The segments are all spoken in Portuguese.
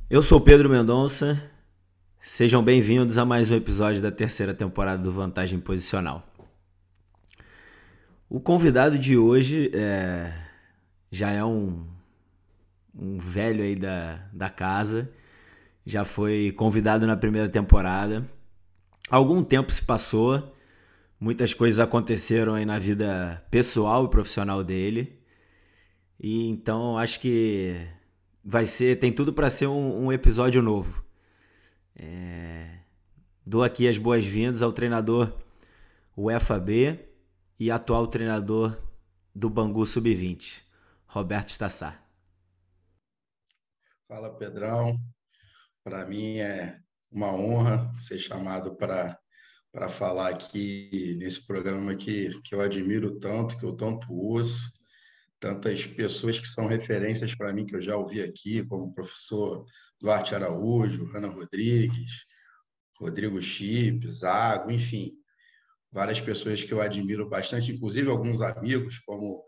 Eu sou Pedro Mendonça, sejam bem-vindos a mais um episódio da terceira temporada do Vantagem Posicional. O convidado de hoje já é um velho aí da casa, já foi convidado na primeira temporada. Algum tempo se passou, muitas coisas aconteceram aí na vida pessoal e profissional dele, e então acho que tem tudo para ser um episódio novo. Dou aqui as boas-vindas ao treinador UFAB e atual treinador do Bangu Sub-20, Roberto Stassar. Fala, Pedrão. Para mim é uma honra ser chamado para falar aqui nesse programa que eu admiro tanto, que eu tanto ouço, tantas pessoas que são referências para mim que eu já ouvi aqui, como o professor Duarte Araújo, Rana Rodrigues, Rodrigo Chip, Zago, enfim, várias pessoas que eu admiro bastante, inclusive alguns amigos como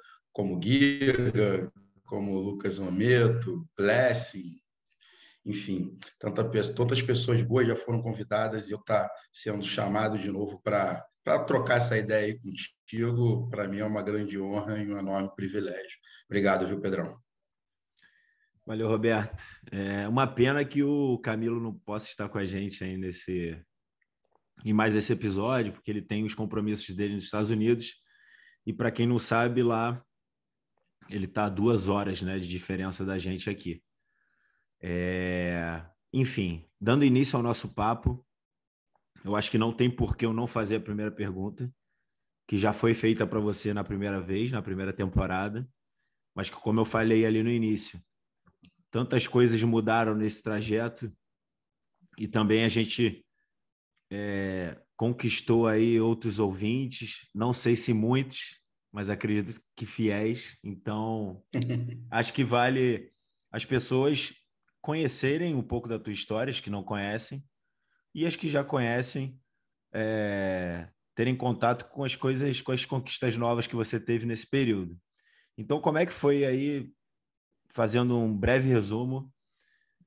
Giga, como Lucas Ometo, Blessing, enfim, tantas pessoas boas já foram convidadas e eu estar sendo chamado de novo para trocar essa ideia aí contigo, para mim é uma grande honra e um enorme privilégio. Obrigado, viu, Pedrão? Valeu, Roberto. É uma pena que o Camilo não possa estar com a gente aí em mais esse episódio, porque ele tem os compromissos dele nos Estados Unidos. E para quem não sabe, lá ele está a 2 horas, né, de diferença da gente aqui. Enfim, dando início ao nosso papo, eu acho que não tem por que eu não fazer a primeira pergunta, que já foi feita para você na primeira vez, na primeira temporada, mas que, como eu falei ali no início, tantas coisas mudaram nesse trajeto e também a gente conquistou aí outros ouvintes, não sei se muitos, mas acredito que fiéis. Então, acho que vale as pessoas conhecerem um pouco da tua história, as que não conhecem, e as que já conhecem, terem contato com as coisas, com as conquistas novas que você teve nesse período. Então, como é que foi aí, fazendo um breve resumo,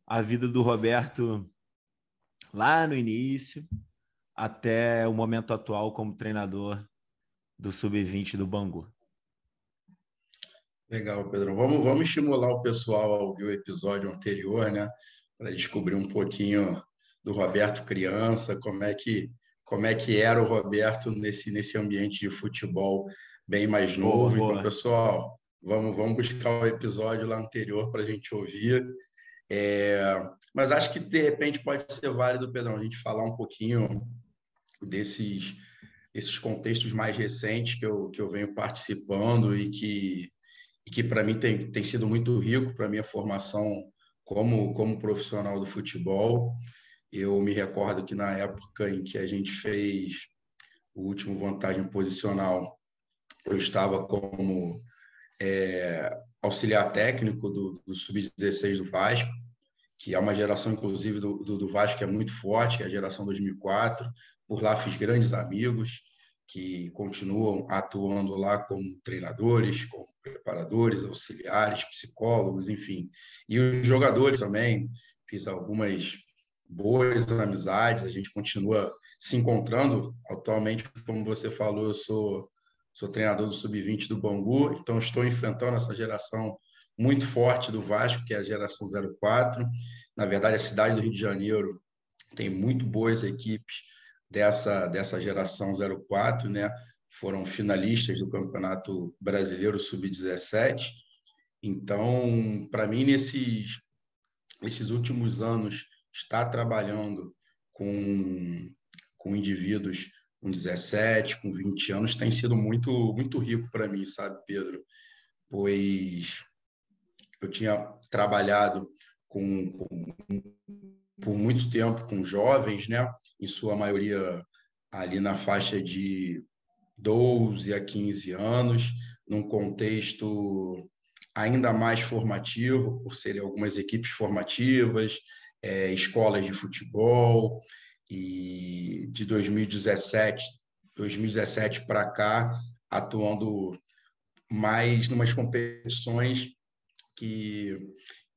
a vida do Roberto lá no início até o momento atual como treinador do Sub-20 do Bangu? Legal, Pedrão. Vamos estimular o pessoal a ouvir o episódio anterior, né? Para descobrir um pouquinho do Roberto criança, como é que era o Roberto nesse ambiente de futebol bem mais Boa, novo. Então, boa. pessoal, vamos buscar o episódio lá anterior para a gente ouvir. Mas acho que de repente pode ser válido, Pedrão, a gente falar um pouquinho desses esses contextos mais recentes que eu venho participando e que para mim tem sido muito rico para a minha formação como profissional do futebol. Eu me recordo que na época em que a gente fez o último vantagem posicional, eu estava como auxiliar técnico do Sub-16 do Vasco, que é uma geração, inclusive, do Vasco que é muito forte, que é a geração 2004. Por lá fiz grandes amigos que continuam atuando lá como treinadores, como preparadores, auxiliares, psicólogos, enfim. E os jogadores também, fiz algumas boas amizades, a gente continua se encontrando. Atualmente, como você falou, sou treinador do Sub-20 do Bangu, então estou enfrentando essa geração muito forte do Vasco, que é a geração 04. Na verdade, a cidade do Rio de Janeiro tem muito boas equipes dessa geração 04, né? Foram finalistas do Campeonato Brasileiro Sub-17. Então, para mim, nesses últimos anos, estar trabalhando com, com indivíduos com 17, com 20 anos, tem sido muito rico para mim, sabe, Pedro? Pois eu tinha trabalhado por muito tempo com jovens, né? Em sua maioria ali na faixa de 12 a 15 anos, num contexto ainda mais formativo, por serem algumas equipes formativas, escolas de futebol, e de 2017 para cá, atuando mais numas competições que,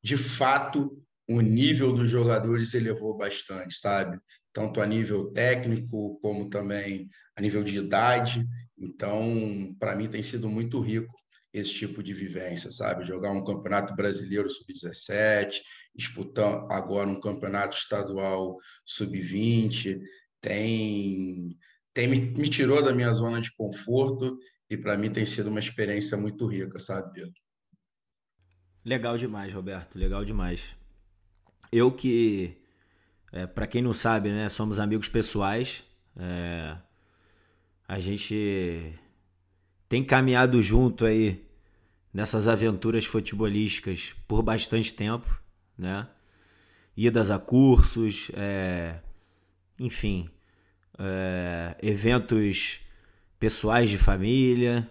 de fato, o nível dos jogadores elevou bastante, sabe? Tanto a nível técnico, como também a nível de idade. Então, para mim, tem sido muito rico esse tipo de vivência, sabe? Jogar um campeonato brasileiro sub-17, disputando agora um campeonato estadual sub-20, tem, me tirou da minha zona de conforto e para mim tem sido uma experiência muito rica, sabe, Pedro? Legal demais, Roberto, legal demais. Eu que, para quem não sabe, né, somos amigos pessoais. É, a gente tem caminhado junto aí nessas aventuras futebolísticas por bastante tempo, né? Idas a cursos, enfim, eventos pessoais de família,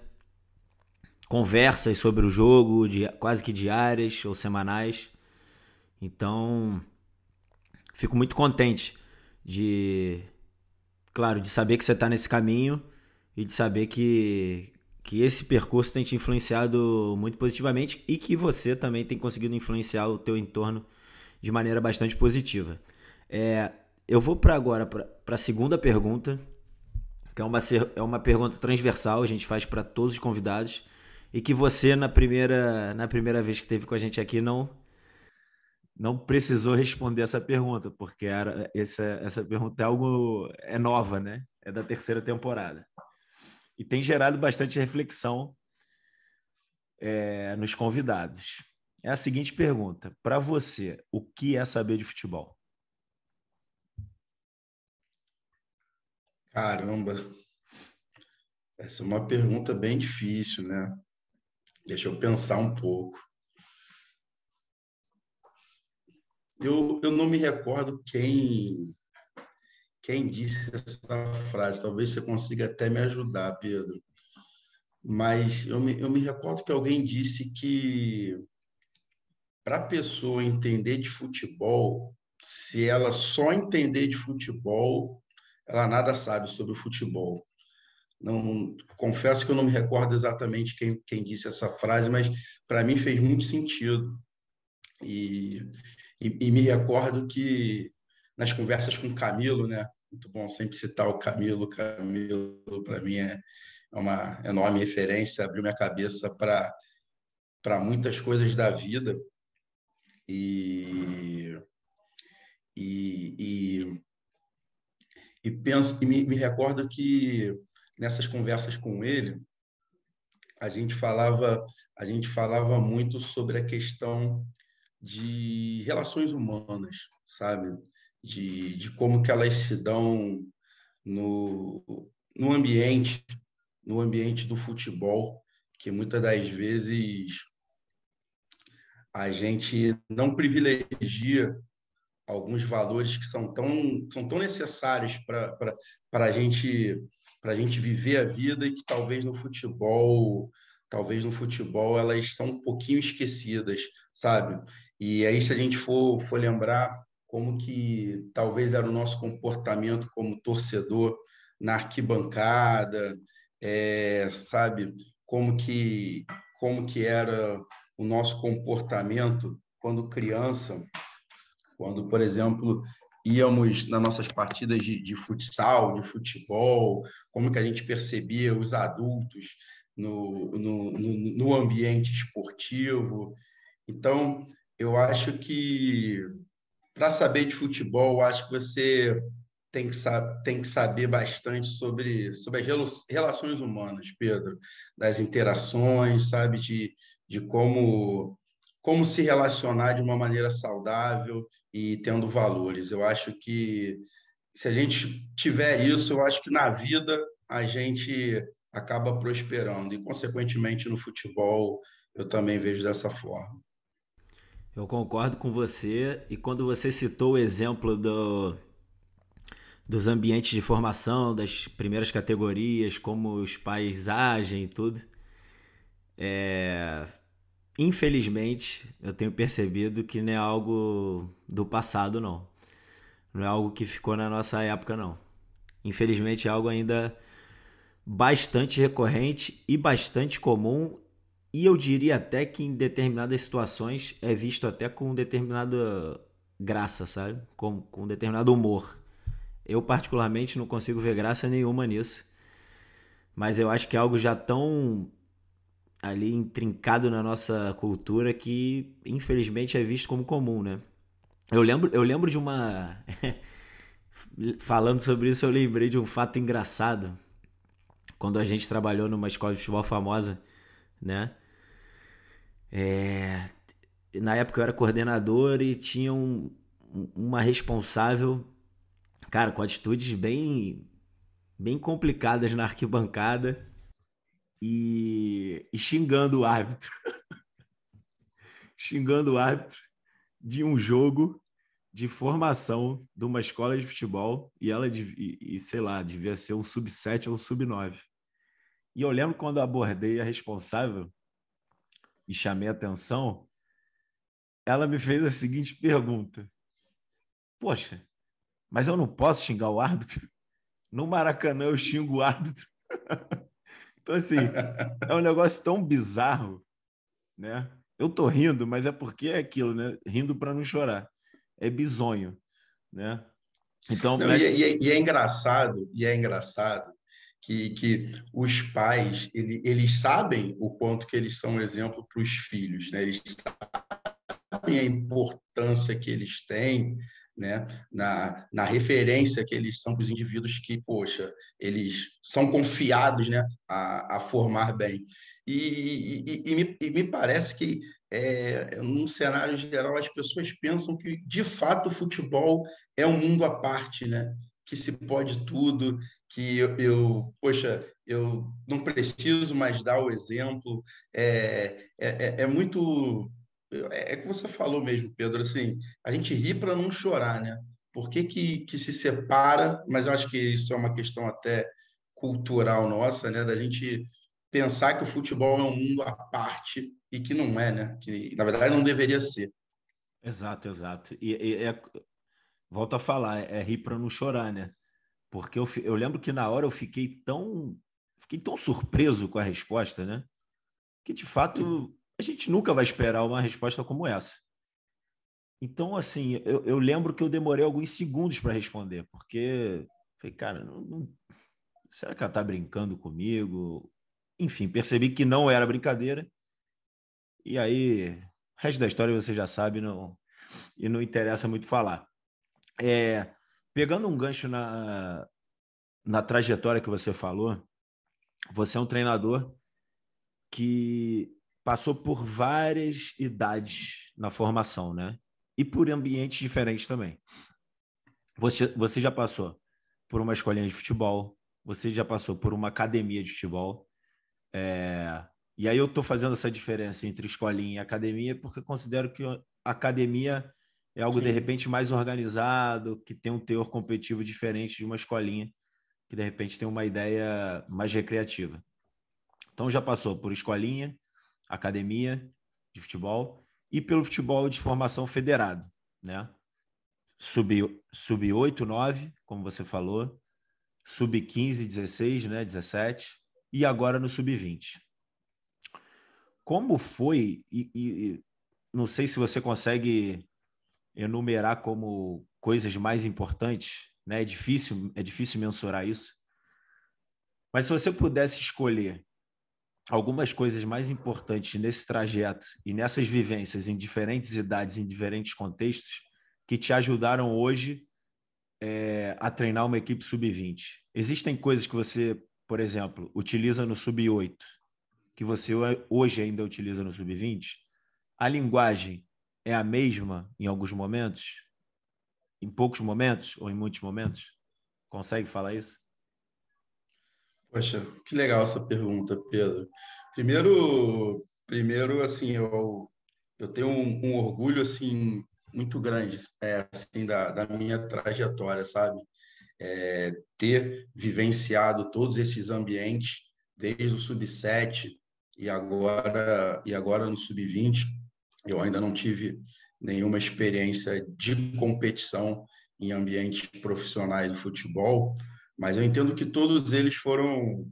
conversas sobre o jogo, quase que diárias ou semanais. Então, fico muito contente de, claro, de saber que você está nesse caminho e de saber que esse percurso tem te influenciado muito positivamente e que você também tem conseguido influenciar o teu entorno de maneira bastante positiva. Eu vou para agora para a segunda pergunta, que é uma pergunta transversal, a gente faz para todos os convidados e que você na primeira vez que esteve com a gente aqui não precisou responder essa pergunta, porque essa pergunta é nova, né? É da terceira temporada. E tem gerado bastante reflexão nos convidados. É a seguinte pergunta: para você, o que é saber de futebol? Caramba, essa é uma pergunta bem difícil, né? Deixa eu pensar um pouco. Eu não me recordo quem disse essa frase. Talvez você consiga até me ajudar, Pedro. Mas eu me recordo que alguém disse que para a pessoa entender de futebol, se ela só entender de futebol, ela nada sabe sobre o futebol. Não, confesso que eu não me recordo exatamente quem disse essa frase, mas para mim fez muito sentido. E, e me recordo que nas conversas com o Camilo, né? Muito bom sempre citar o Camilo. Camilo, para mim, é uma enorme referência, abriu minha cabeça para muitas coisas da vida. E, e, penso e me recordo que nessas conversas com ele a gente falava a gente falava muito sobre a questão de relações humanas, sabe? De como que elas se dão no ambiente, no ambiente do futebol, que muitas das vezes a gente não privilegia alguns valores que são tão necessários para a gente viver a vida e que talvez no futebol elas são um pouquinho esquecidas, sabe? E aí se a gente for lembrar como que talvez era o nosso comportamento como torcedor na arquibancada, sabe? Como que era o nosso comportamento quando criança, quando, por exemplo, íamos nas nossas partidas de futsal, de futebol, como que a gente percebia os adultos no ambiente esportivo. Então, eu acho que para saber de futebol, eu acho que você tem que saber bastante sobre as relações humanas, Pedro, das interações, sabe, de como se relacionar de uma maneira saudável e tendo valores. Eu acho que se a gente tiver isso, eu acho que na vida a gente acaba prosperando e, consequentemente, no futebol eu também vejo dessa forma. Eu concordo com você e quando você citou o exemplo dos ambientes de formação, das primeiras categorias, como os pais agem e tudo, infelizmente eu tenho percebido que não é algo do passado, não. Não é algo que ficou na nossa época, não. Infelizmente é algo ainda bastante recorrente e bastante comum E eu diria até que em determinadas situações é visto até com determinada graça, sabe? Com determinado humor. Eu, particularmente, não consigo ver graça nenhuma nisso. Mas eu acho que é algo já tão ali intrincado na nossa cultura que, infelizmente, é visto como comum, né? Eu lembro de uma. Falando sobre isso, eu lembrei de um fato engraçado. Quando a gente trabalhou numa escola de futebol famosa, né? Na época eu era coordenador e tinha uma responsável, cara, com atitudes bem complicadas na arquibancada e xingando o árbitro. Xingando o árbitro de um jogo de formação de uma escola de futebol e ela, sei lá, devia ser um sub-7 ou um sub-9. E eu lembro quando eu abordei a responsável e chamei a atenção, ela me fez a seguinte pergunta: poxa, mas eu não posso xingar o árbitro? No Maracanã eu xingo o árbitro. Então, assim, é um negócio tão bizarro, né? Eu tô rindo, mas é porque é aquilo, né? Rindo para não chorar. É bizonho, né? Então, Não, e é engraçado que os pais, eles sabem o quanto que eles são exemplo para os filhos, né? Eles sabem a importância que eles têm, né, na referência que eles são para os indivíduos que, poxa, eles são confiados, né, a formar bem. E me parece que, num cenário geral, as pessoas pensam que, de fato, o futebol é um mundo à parte, né? Que se pode tudo, que poxa, eu não preciso mais dar o exemplo. É muito é que você falou mesmo, Pedro, assim, a gente ri para não chorar, né? Por que se separa? Mas eu acho que isso é uma questão até cultural nossa, né? Da gente pensar que o futebol é um mundo à parte e que não é, né? Que, na verdade, não deveria ser. exato, exato. E volto a falar, é rir para não chorar, né? Porque eu lembro que na hora eu fiquei tão surpreso com a resposta, né? Que de fato a gente nunca vai esperar uma resposta como essa. Então, assim, eu lembro que eu demorei alguns segundos para responder, porque falei, cara, será que ela está brincando comigo? Enfim, percebi que não era brincadeira. E aí, o resto da história você já sabe, não, e não interessa muito falar. É, pegando um gancho na trajetória que você falou, você é um treinador que passou por várias idades na formação, né? E por ambientes diferentes também. Você já passou por uma escolinha de futebol, você já passou por uma academia de futebol. E aí eu estou fazendo essa diferença entre escolinha e academia porque eu considero que a academia é algo, de Sim. repente, mais organizado, que tem um teor competitivo diferente de uma escolinha, que, de repente, tem uma ideia mais recreativa. Então, já passou por escolinha, academia de futebol e pelo futebol de formação federado, né? Sub 8, 9, como você falou, sub 15, 16, né? 17 e agora no sub 20. Como foi, não sei se você consegue enumerar como coisas mais importantes, né? É difícil mensurar isso, mas se você pudesse escolher algumas coisas mais importantes nesse trajeto e nessas vivências em diferentes idades, em diferentes contextos, que te ajudaram hoje a treinar uma equipe sub-20. Existem coisas que você, por exemplo, utiliza no sub-8, que você hoje ainda utiliza no sub-20? A linguagem é a mesma em alguns momentos? Em poucos momentos ou em muitos momentos? Consegue falar isso? Poxa, que legal essa pergunta, Pedro. Primeiro assim, eu tenho um orgulho assim muito grande, assim da minha trajetória, sabe? Ter vivenciado todos esses ambientes, desde o sub-7 e agora no sub-20. Eu ainda não tive nenhuma experiência de competição em ambientes profissionais do futebol, mas eu entendo que todos eles foram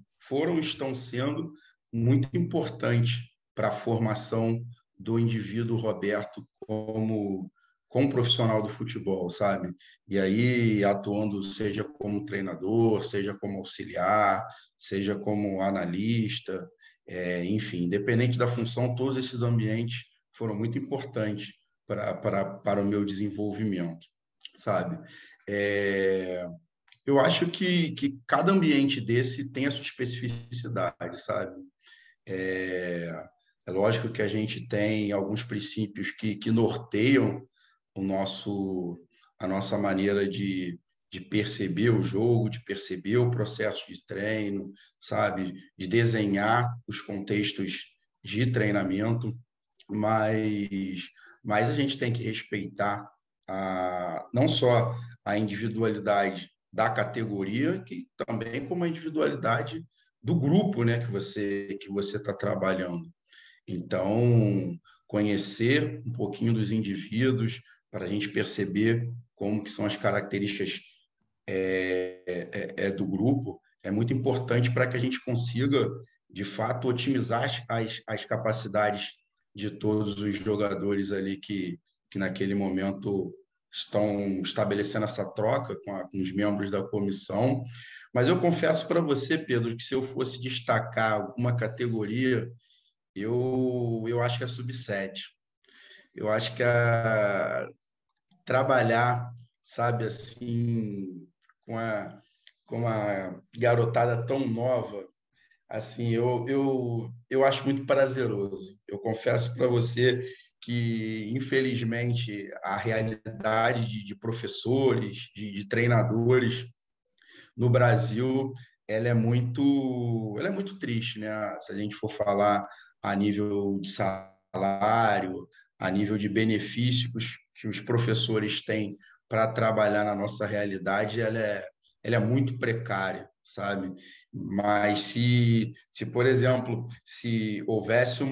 e estão sendo muito importantes para a formação do indivíduo Roberto como profissional do futebol, sabe? E aí, atuando seja como treinador, seja como auxiliar, seja como analista, enfim, independente da função, todos esses ambientes foram muito importantes para o meu desenvolvimento, sabe? Eu acho que cada ambiente desse tem a sua especificidade, sabe? É lógico que a gente tem alguns princípios que norteiam a nossa maneira de perceber o jogo, de perceber o processo de treino, sabe? De desenhar os contextos de treinamento, mas, mas a gente tem que respeitar não só a individualidade da categoria, que também como a individualidade do grupo, né, que você está trabalhando. Então, conhecer um pouquinho dos indivíduos para a gente perceber como que são as características do grupo é muito importante para que a gente consiga, de fato, otimizar as capacidades de todos os jogadores ali que naquele momento estão estabelecendo essa troca com os membros da comissão. Mas eu confesso para você, Pedro, que se eu fosse destacar alguma categoria, eu acho que é sub-7. Eu acho que trabalhar, sabe, assim, com a garotada tão nova, assim, eu acho muito prazeroso. Eu confesso para você que, infelizmente, a realidade de professores, de treinadores no Brasil, ela é muito triste, né? Se a gente for falar a nível de salário, a nível de benefícios que os professores têm para trabalhar na nossa realidade, ela é muito precária, sabe? Mas por exemplo, se houvesse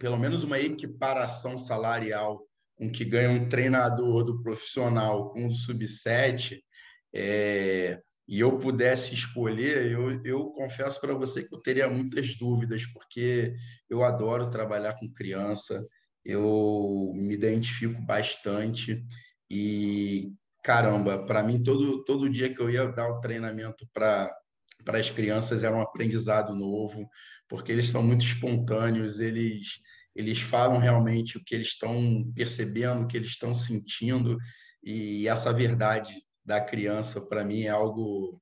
pelo menos uma equiparação salarial com que ganha um treinador do profissional com o sub-7, e eu pudesse escolher, eu confesso para você que eu teria muitas dúvidas, porque eu adoro trabalhar com criança, eu me identifico bastante e, caramba, para mim, todo dia que eu ia dar o treinamento para as crianças era um aprendizado novo, porque eles são muito espontâneos, eles falam realmente o que eles estão percebendo, o que eles estão sentindo, e essa verdade da criança, para mim, é algo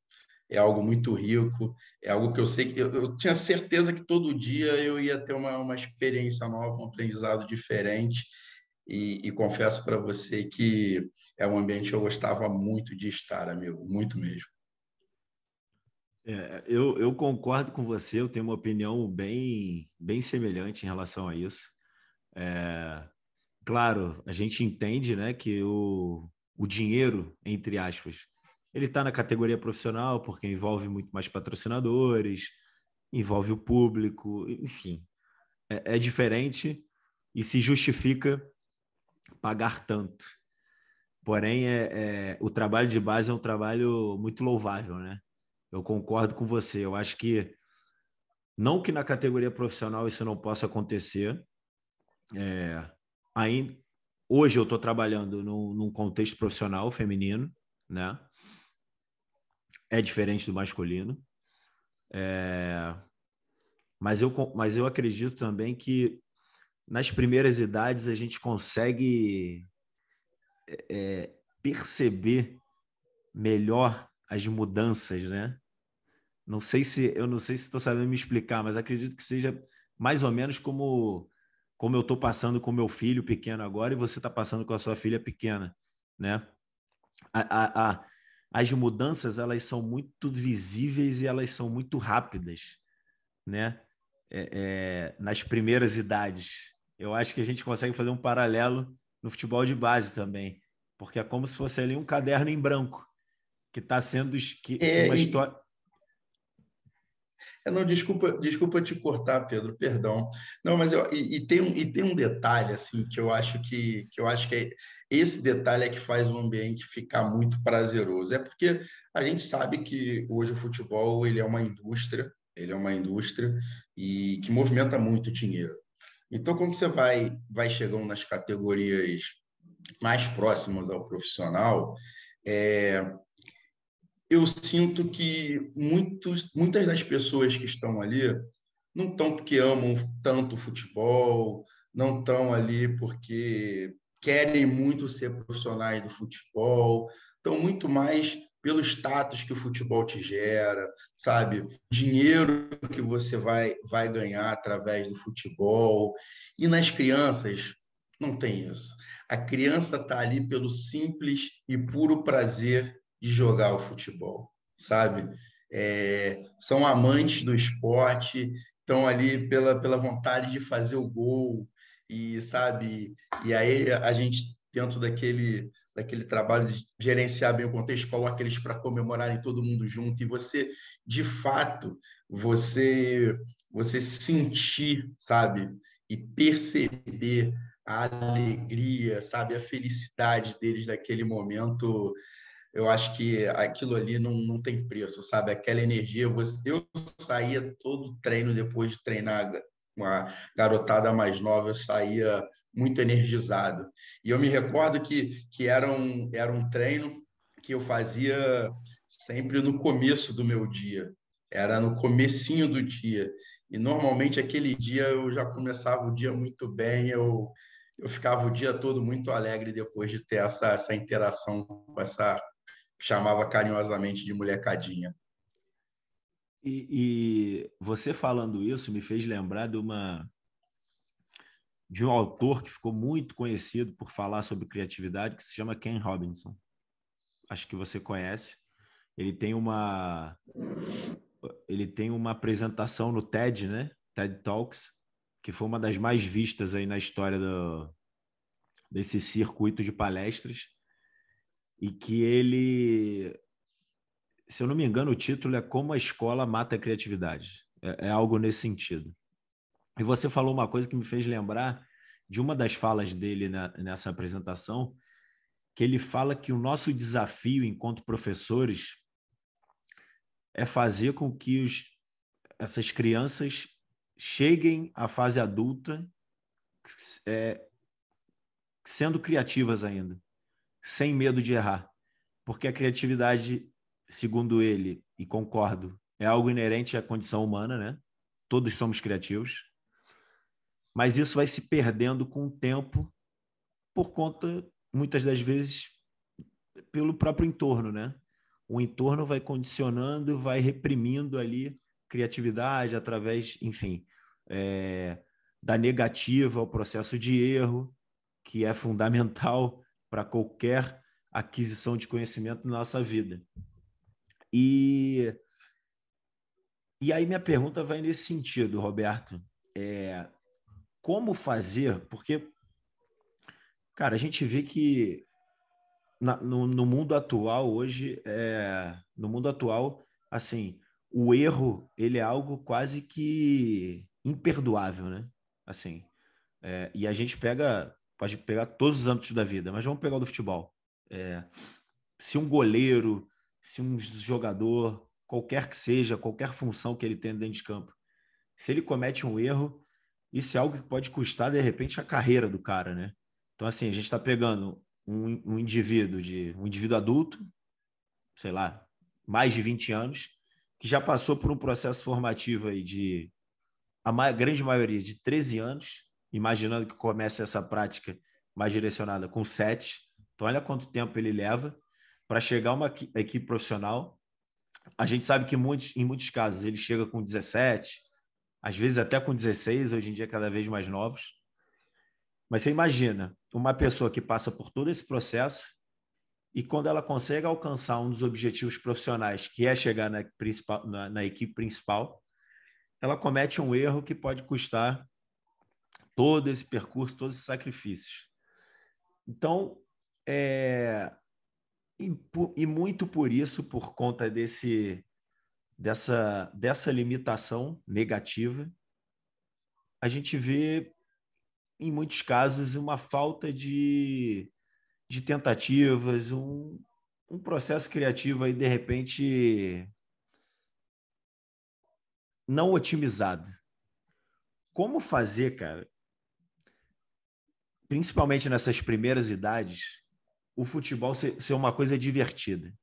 muito rico, é algo que eu sei que eu tinha certeza que todo dia eu ia ter uma experiência nova, um aprendizado diferente, e confesso para você que é um ambiente que eu gostava muito de estar, amigo, muito mesmo. Eu concordo com você, eu tenho uma opinião bem semelhante em relação a isso. Claro, a gente entende, né, que o dinheiro, entre aspas, ele está na categoria profissional porque envolve muito mais patrocinadores, envolve o público, enfim, é diferente e se justifica pagar tanto. Porém, o trabalho de base é um trabalho muito louvável, né? Eu concordo com você. Eu acho que não que na categoria profissional isso não possa acontecer. Ainda hoje eu estou trabalhando num contexto profissional feminino, né? É diferente do masculino. Mas eu acredito também que nas primeiras idades a gente consegue perceber melhor as mudanças, né? Eu não sei se estou sabendo me explicar, mas acredito que seja mais ou menos como eu estou passando com meu filho pequeno agora e você está passando com a sua filha pequena, né? As mudanças elas são muito visíveis e elas são muito rápidas, né? Nas primeiras idades. Eu acho que a gente consegue fazer um paralelo no futebol de base também, porque é como se fosse ali um caderno em branco que está sendo que uma história. Não, desculpa te cortar, Pedro, perdão. Não, mas tem um detalhe assim que eu acho que esse detalhe é que faz o ambiente ficar muito prazeroso. É porque a gente sabe que hoje o futebol ele é uma indústria, Ele é uma indústria e que movimenta muito dinheiro. Então, quando você vai chegando nas categorias mais próximas ao profissional, é, eu sinto que muitas das pessoas que estão ali não estão porque amam tanto futebol, não estão ali porque querem muito ser profissionais do futebol, estão muito mais pelo status que o futebol te gera, sabe? Dinheiro que você vai ganhar através do futebol. E nas crianças, não tem isso. A criança está ali pelo simples e puro prazer de jogar o futebol, sabe? São amantes do esporte, estão ali pela vontade de fazer o gol, e sabe, e aí a gente, dentro daquele trabalho de gerenciar bem o contexto, coloca eles para comemorarem todo mundo junto, e você, de fato, você sentir, sabe, e perceber a alegria, sabe, a felicidade deles naquele momento. Eu acho que aquilo ali não tem preço, sabe? Aquela energia. Eu saía todo treino depois de treinar uma garotada mais nova, eu saía muito energizado. E eu me recordo que era um treino que eu fazia sempre no começo do meu dia, era no comecinho do dia. E normalmente aquele dia eu já começava o dia muito bem, eu ficava o dia todo muito alegre depois de ter essa interação com essa chamava carinhosamente de molecadinha. E você falando isso me fez lembrar de um autor que ficou muito conhecido por falar sobre criatividade, que se chama Ken Robinson. Acho que você conhece. Ele tem uma, ele tem uma apresentação no TED, né? TED Talks, que foi uma das mais vistas aí na história desse circuito de palestras, e que ele, se eu não me engano, o título é Como a Escola Mata a Criatividade. É algo nesse sentido. E você falou uma coisa que me fez lembrar de uma das falas dele nessa apresentação, que ele fala que o nosso desafio enquanto professores é fazer com que essas crianças cheguem à fase adulta é, sendo criativas ainda, sem medo de errar. Porque a criatividade, segundo ele, e concordo, é algo inerente à condição humana, né? Todos somos criativos, mas isso vai se perdendo com o tempo por conta, muitas das vezes, pelo próprio entorno, né? O entorno vai condicionando, vai reprimindo ali criatividade através, enfim, da negativa ao processo de erro, que é fundamental para qualquer aquisição de conhecimento na nossa vida. E aí minha pergunta vai nesse sentido, Roberto. Como fazer? Porque, cara, a gente vê que no mundo atual hoje, no mundo atual, assim, o erro ele é algo quase que imperdoável, né? Assim, e a gente pode pegar todos os âmbitos da vida, mas vamos pegar o do futebol. Se um goleiro, se um jogador, qualquer que seja, qualquer função que ele tenha dentro de campo, se ele comete um erro, isso é algo que pode custar, de repente, a carreira do cara, né? Então, assim, a gente está pegando um indivíduo adulto, sei lá, mais de 20 anos, que já passou por um processo formativo aí grande maioria de 13 anos, imaginando que comece essa prática mais direcionada com 7. Então, olha quanto tempo ele leva para chegar a uma equipe profissional. A gente sabe que em muitos casos ele chega com 17, às vezes até com 16, hoje em dia cada vez mais novos. Mas você imagina uma pessoa que passa por todo esse processo e quando ela consegue alcançar um dos objetivos profissionais, que é chegar na equipe principal, ela comete um erro que pode custar todo esse percurso, todos esses sacrifícios. Então, e muito por isso, por conta dessa limitação negativa, a gente vê, em muitos casos, uma falta de tentativas, um processo criativo aí, de repente, não otimizado. Como fazer, cara, principalmente nessas primeiras idades, o futebol ser uma coisa divertida?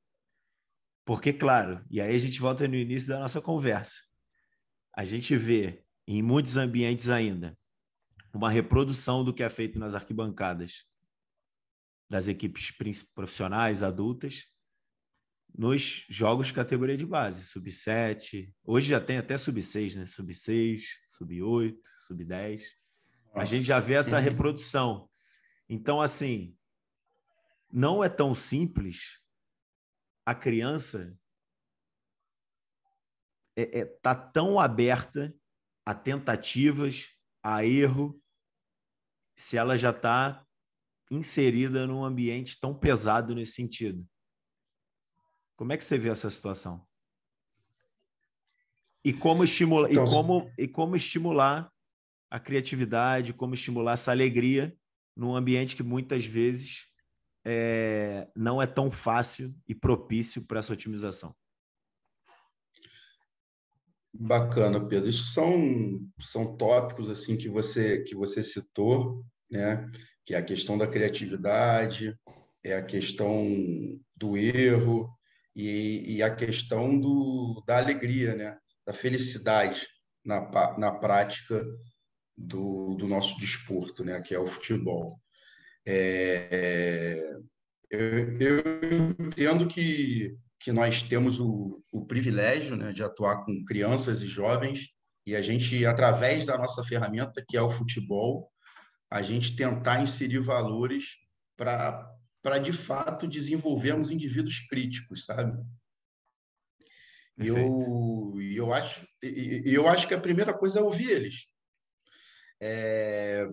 Porque, claro, e aí a gente volta no início da nossa conversa, a gente vê em muitos ambientes ainda uma reprodução do que é feito nas arquibancadas das equipes profissionais, adultas, nos jogos de categoria de base, sub-7, hoje já tem até sub-6, né? Sub-6, sub-8, sub-10. A gente já vê essa reprodução. Então, assim, não é tão simples a criança tá tão aberta a tentativas, a erro, se ela já está inserida num ambiente tão pesado nesse sentido. Como é que você vê essa situação? E como estimular, então, como estimular a criatividade, como estimular essa alegria num ambiente que muitas vezes não é tão fácil e propício para essa otimização? Bacana, Pedro. Isso são tópicos assim que você citou, né? Que é a questão da criatividade, é a questão do erro e a questão da alegria, né? Da felicidade na prática do nosso desporto, né? Que é o futebol. Eu entendo que nós temos o privilégio, né, de atuar com crianças e jovens, e a gente, através da nossa ferramenta, que é o futebol, a gente tentar inserir valores para de fato, desenvolvermos indivíduos críticos, sabe? Perfeito. Eu acho que a primeira coisa é ouvir eles,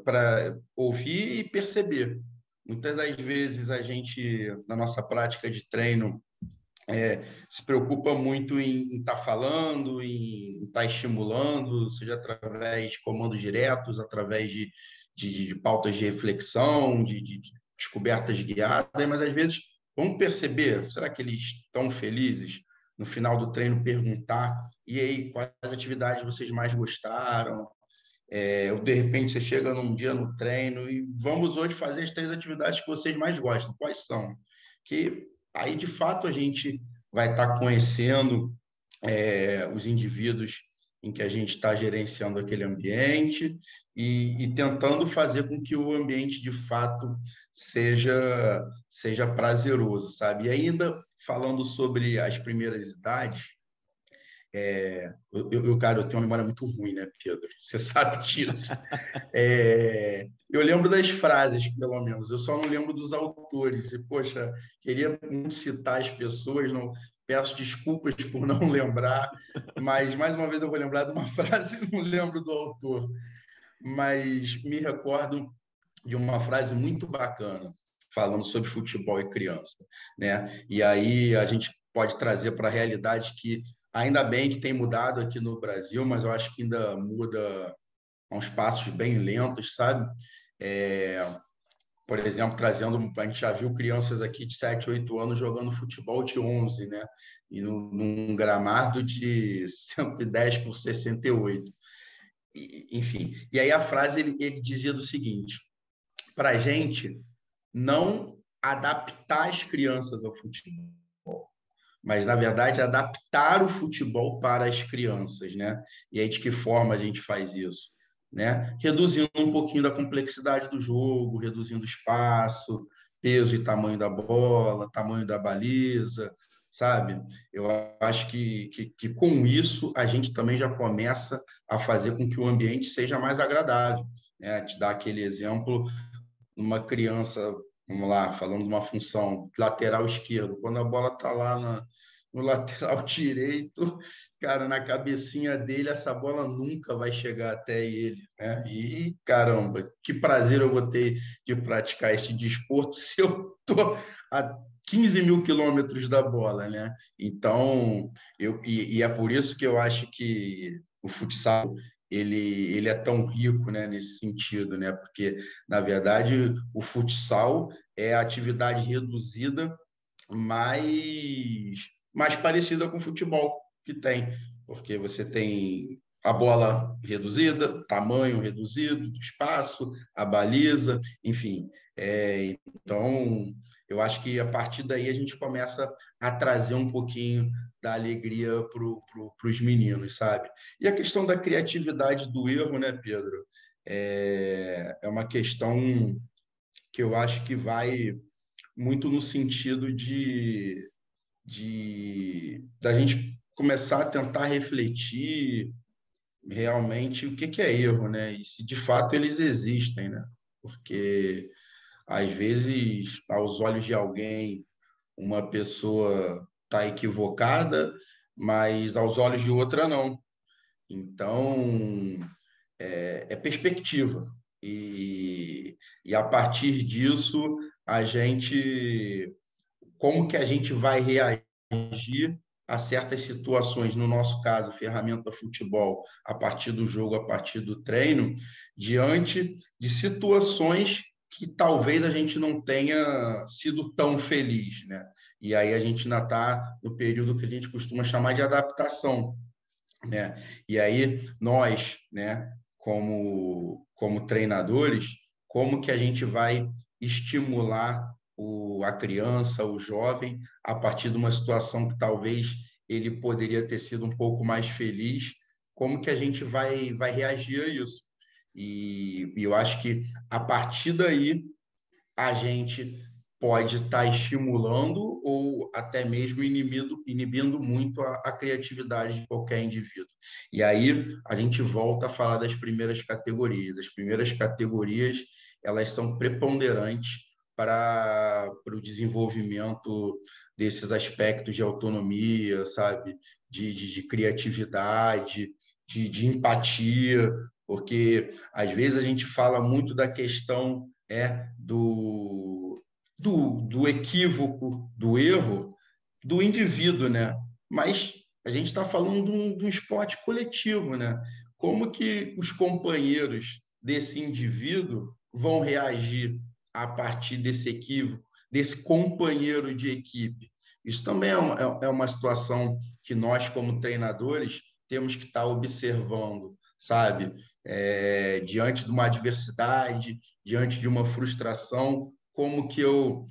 para ouvir e perceber. Muitas das vezes a gente, na nossa prática de treino, se preocupa muito em estar falando, em estar estimulando, seja através de comandos diretos, através de pautas de reflexão, de descobertas guiadas, mas às vezes vamos perceber, será que eles estão felizes? No final do treino, perguntar, e aí, quais atividades vocês mais gostaram? Ou de repente você chega num dia no treino e vamos hoje fazer as 3 atividades que vocês mais gostam. Quais são? Que aí, de fato, a gente vai estar conhecendo os indivíduos em que a gente está gerenciando aquele ambiente e tentando fazer com que o ambiente, de fato, seja prazeroso, sabe? E ainda falando sobre as primeiras idades, cara, eu tenho uma memória muito ruim, né, Pedro? Você sabe disso. Eu lembro das frases, pelo menos, eu só não lembro dos autores. E, poxa, queria muito citar as pessoas, não peço desculpas por não lembrar, mas, mais uma vez, eu vou lembrar de uma frase e não lembro do autor. Mas me recordo de uma frase muito bacana, falando sobre futebol e criança, né? E aí a gente pode trazer para a realidade que, ainda bem que tem mudado aqui no Brasil, mas eu acho que ainda muda a uns passos bem lentos, sabe? Por exemplo, a gente já viu crianças aqui de 7, 8 anos jogando futebol de 11, né? E num gramado de 110 por 68. Enfim, e aí a frase ele dizia do seguinte: para a gente não adaptar as crianças ao futebol, mas, na verdade, adaptar o futebol para as crianças, né? E aí, de que forma a gente faz isso? Né? Reduzindo um pouquinho da complexidade do jogo, reduzindo o espaço, peso e tamanho da bola, tamanho da baliza, sabe? Eu acho que com isso a gente também já começa a fazer com que o ambiente seja mais agradável, né? Te dar aquele exemplo, uma criança, vamos lá, falando de uma função lateral esquerdo, quando a bola está lá no lateral direito, cara, na cabecinha dele, essa bola nunca vai chegar até ele, né? E, caramba, que prazer eu vou ter de praticar esse desporto se eu tô a 15 mil quilômetros da bola, né? Então, e é por isso que eu acho que o futsal ele é tão rico, né, nesse sentido, né? Porque, na verdade, o futsal é a atividade reduzida mais parecida com o futebol que tem, porque você tem a bola reduzida, tamanho reduzido do espaço, a baliza, enfim. Então, eu acho que a partir daí a gente começa a trazer um pouquinho da alegria para os meninos, sabe? E a questão da criatividade do erro, né, Pedro? É uma questão que eu acho que vai muito no sentido da gente começar a tentar refletir realmente o que é erro, né? E se de fato eles existem, né? Porque às vezes, aos olhos de alguém, uma pessoa está equivocada, mas aos olhos de outra não. Então, é perspectiva. E a partir disso, como que a gente vai reagir a certas situações, no nosso caso, ferramenta futebol, a partir do jogo, a partir do treino, diante de situações que talvez a gente não tenha sido tão feliz, né? E aí a gente ainda está no período que a gente costuma chamar de adaptação, né? E aí nós, né, como treinadores, como que a gente vai estimular a criança, o jovem, a partir de uma situação que talvez ele poderia ter sido um pouco mais feliz, como que a gente vai reagir a isso? E eu acho que a partir daí a gente pode estar estimulando ou até mesmo inibindo muito a criatividade de qualquer indivíduo. E aí a gente volta a falar das primeiras categorias. As primeiras categorias, elas são preponderantes para o desenvolvimento desses aspectos de autonomia, sabe? De criatividade, de empatia, porque às vezes a gente fala muito da questão do equívoco, do erro do indivíduo, né? Mas a gente está falando de um esporte coletivo, né? Como que os companheiros desse indivíduo vão reagir a partir desse equívoco, desse companheiro de equipe? Isso também é uma situação que nós, como treinadores, temos que estar observando, sabe? Diante de uma adversidade, diante de uma frustração, como que eu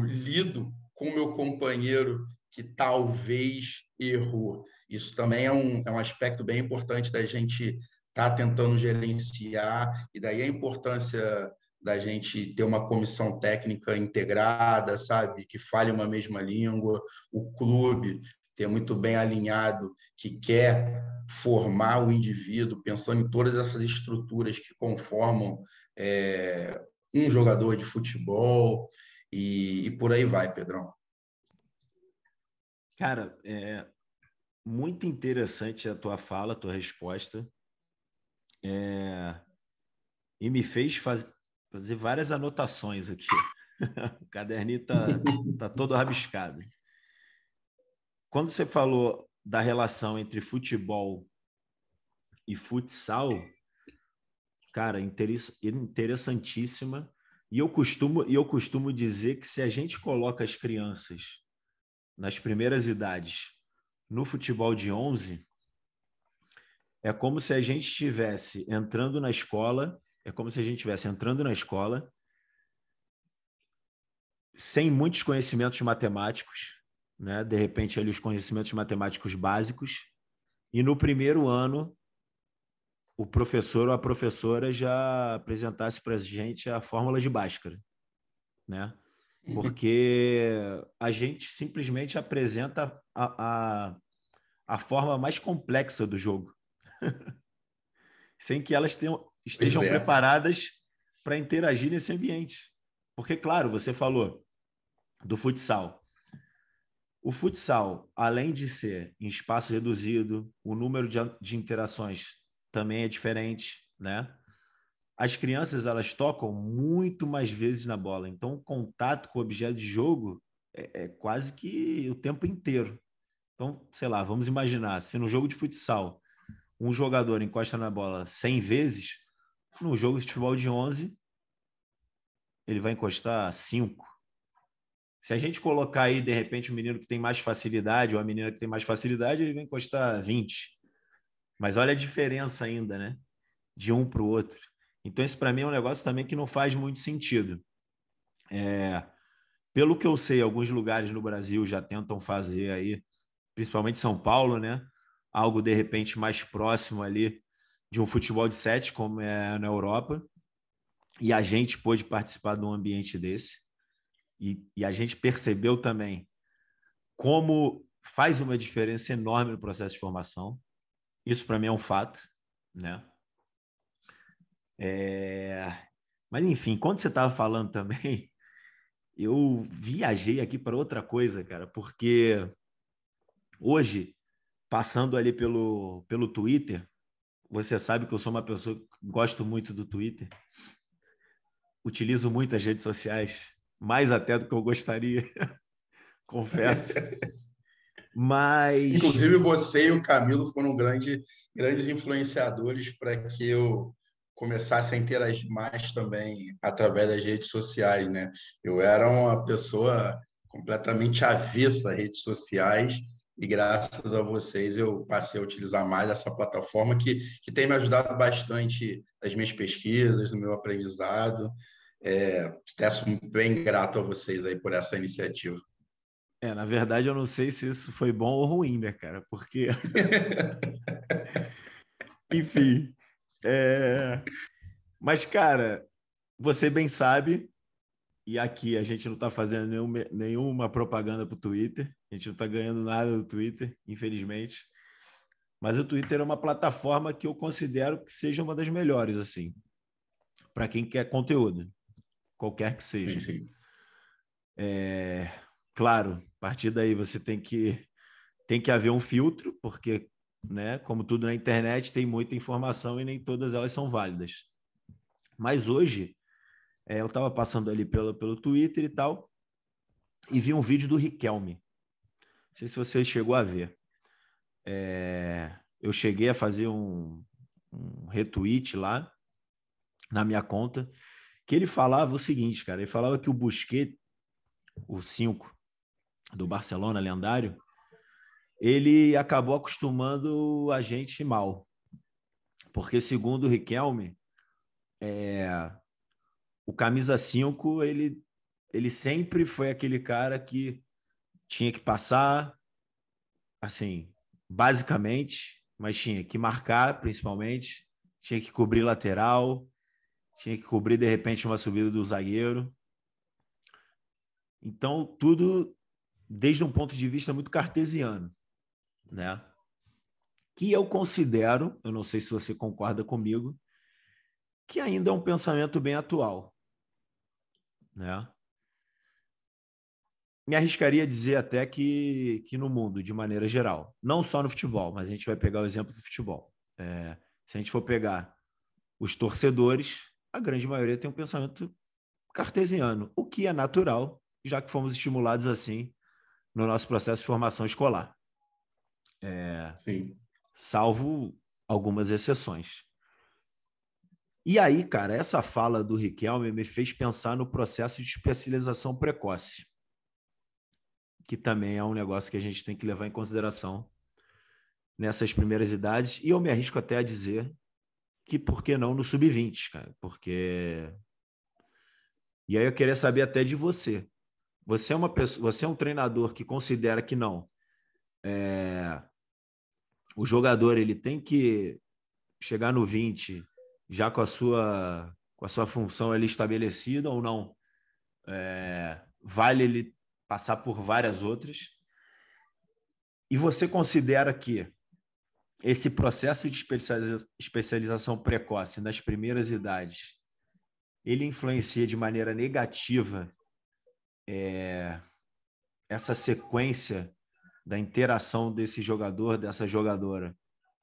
lido com o meu companheiro que talvez errou. Isso também é um aspecto bem importante da gente estar tentando gerenciar, e daí a importância da gente ter uma comissão técnica integrada, sabe, que fale uma mesma língua, o clube ter muito bem alinhado, que quer formar o indivíduo, pensando em todas essas estruturas que conformam um jogador de futebol, e por aí vai, Pedrão. Cara, muito interessante a tua fala, a tua resposta. E me fez fazer várias anotações aqui. O caderninho tá todo rabiscado. Quando você falou da relação entre futebol e futsal, cara, interessantíssima. E eu costumo dizer que se a gente coloca as crianças nas primeiras idades no futebol de 11, é como se a gente estivesse entrando na escola, sem muitos conhecimentos matemáticos, né? De repente ali os conhecimentos matemáticos básicos, e no primeiro ano o professor ou a professora já apresentasse para a gente a fórmula de Bhaskara, né? Porque a gente simplesmente apresenta a forma mais complexa do jogo, sem que elas estejam preparadas para interagir nesse ambiente. Porque, claro, você falou do futsal. O futsal, além de ser em espaço reduzido, o número de interações também é diferente, né? As crianças, elas tocam muito mais vezes na bola. Então, o contato com o objeto de jogo é quase que o tempo inteiro. Então, sei lá, vamos imaginar, se no jogo de futsal um jogador encosta na bola 100 vezes, no jogo de futebol de 11, ele vai encostar 5. Se a gente colocar aí, de repente, um menino que tem mais facilidade ou a menina que tem mais facilidade, ele vai encostar 20. Mas olha a diferença ainda, né? De um para o outro. Então, esse para mim é um negócio também que não faz muito sentido. Pelo que eu sei, alguns lugares no Brasil já tentam fazer aí, principalmente São Paulo, né? Algo de repente mais próximo ali de um futebol de 7, como é na Europa. E a gente pôde participar de um ambiente desse. E a gente percebeu também como faz uma diferença enorme no processo de formação. Isso para mim é um fato, né? Mas enfim, quando você estava falando também, eu viajei aqui para outra coisa, cara, porque hoje, passando ali pelo Twitter, você sabe que eu sou uma pessoa que gosto muito do Twitter, utilizo muito as redes sociais, mais até do que eu gostaria, confesso. Mas, Inclusive, você e o Camilo foram grandes influenciadores para que eu começasse a interagir mais também através das redes sociais, né? Eu era uma pessoa completamente avessa a redes sociais e graças a vocês eu passei a utilizar mais essa plataforma que tem me ajudado bastante nas minhas pesquisas, no meu aprendizado. Sou bem grato a vocês aí por essa iniciativa. na verdade, eu não sei se isso foi bom ou ruim, né, cara? Porque, enfim. Mas, cara, você bem sabe, e aqui a gente não está fazendo nenhuma propaganda para o Twitter, a gente não está ganhando nada do Twitter, infelizmente. Mas o Twitter é uma plataforma que eu considero que seja uma das melhores, assim, para quem quer conteúdo, qualquer que seja. Sim, sim. Claro, a partir daí você tem que haver um filtro, porque, né, como tudo na internet, tem muita informação e nem todas elas são válidas. Mas hoje, eu estava passando ali pelo Twitter e tal, e vi um vídeo do Riquelme. Não sei se você chegou a ver. Eu cheguei a fazer um retweet lá na minha conta, que ele falava o seguinte, cara, ele falava que o Busquets, o 5 do Barcelona, lendário, ele acabou acostumando a gente mal. Porque, segundo o Riquelme, o camisa 5, ele sempre foi aquele cara que tinha que passar, assim, basicamente, mas tinha que marcar, principalmente, tinha que cobrir lateral, tinha que cobrir, de repente, uma subida do zagueiro. Então, tudo desde um ponto de vista muito cartesiano, né? Que eu considero, eu não sei se você concorda comigo, que ainda é um pensamento bem atual, né? Me arriscaria a dizer até que no mundo, de maneira geral, não só no futebol, mas a gente vai pegar o exemplo do futebol. Se a gente for pegar os torcedores, a grande maioria tem um pensamento cartesiano, o que é natural, já que fomos estimulados assim no nosso processo de formação escolar. Sim. Salvo algumas exceções. E aí, cara, essa fala do Riquelme me fez pensar no processo de especialização precoce, que também é um negócio que a gente tem que levar em consideração nessas primeiras idades, e eu me arrisco até a dizer que por que não no sub-20, cara? Porque... E aí eu queria saber até de você. Você é uma pessoa, você é um treinador que considera que não. O jogador ele tem que chegar no 20 já com a sua função ali estabelecida ou não? Vale ele passar por várias outras? E você considera que esse processo de especialização precoce nas primeiras idades, ele influencia de maneira negativa essa sequência da interação desse jogador, dessa jogadora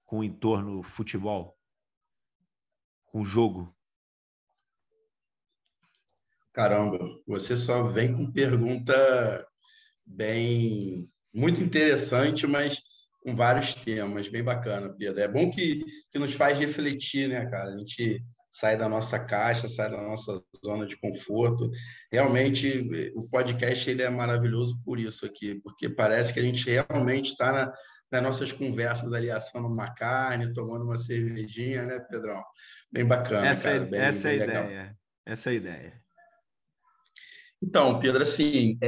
com o entorno futebol, com o jogo? Caramba, você só vem com pergunta muito interessante, mas com vários temas, bem bacana, Pedro. É bom que nos faz refletir, né, cara? A gente sai da nossa caixa, sai da nossa zona de conforto. Realmente, o podcast ele é maravilhoso por isso aqui, porque parece que a gente realmente está nas nossas conversas ali, assando uma carne, tomando uma cervejinha, né, Pedrão? Bem bacana, cara, bem, Essa é a bem legal. ideia. Essa é a ideia. Então, Pedro, assim,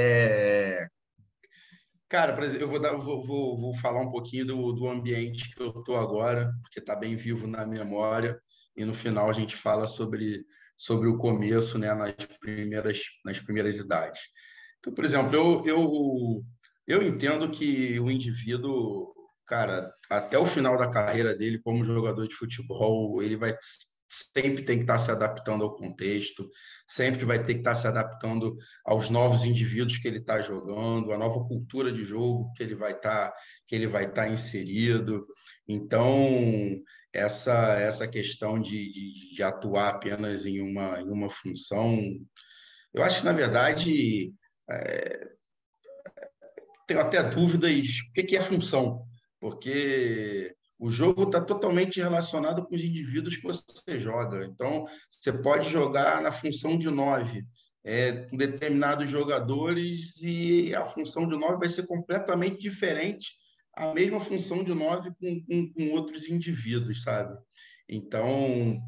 cara, por exemplo, vou falar um pouquinho do ambiente que eu estou agora, porque está bem vivo na memória, e no final a gente fala sobre o começo, né, nas primeiras idades. Então, por exemplo, eu entendo que o indivíduo, cara, até o final da carreira dele como jogador de futebol, ele vai sempre tem que estar se adaptando ao contexto, sempre vai ter que estar se adaptando aos novos indivíduos que ele está jogando, à nova cultura de jogo que ele vai estar inserido. Então, essa questão de atuar apenas em uma função, eu acho que, na verdade, tenho até dúvidas o que é função, porque o jogo está totalmente relacionado com os indivíduos que você joga. Então, você pode jogar na função de nove, com determinados jogadores, e a função de nove vai ser completamente diferente a mesma função de nove com outros indivíduos, sabe? Então,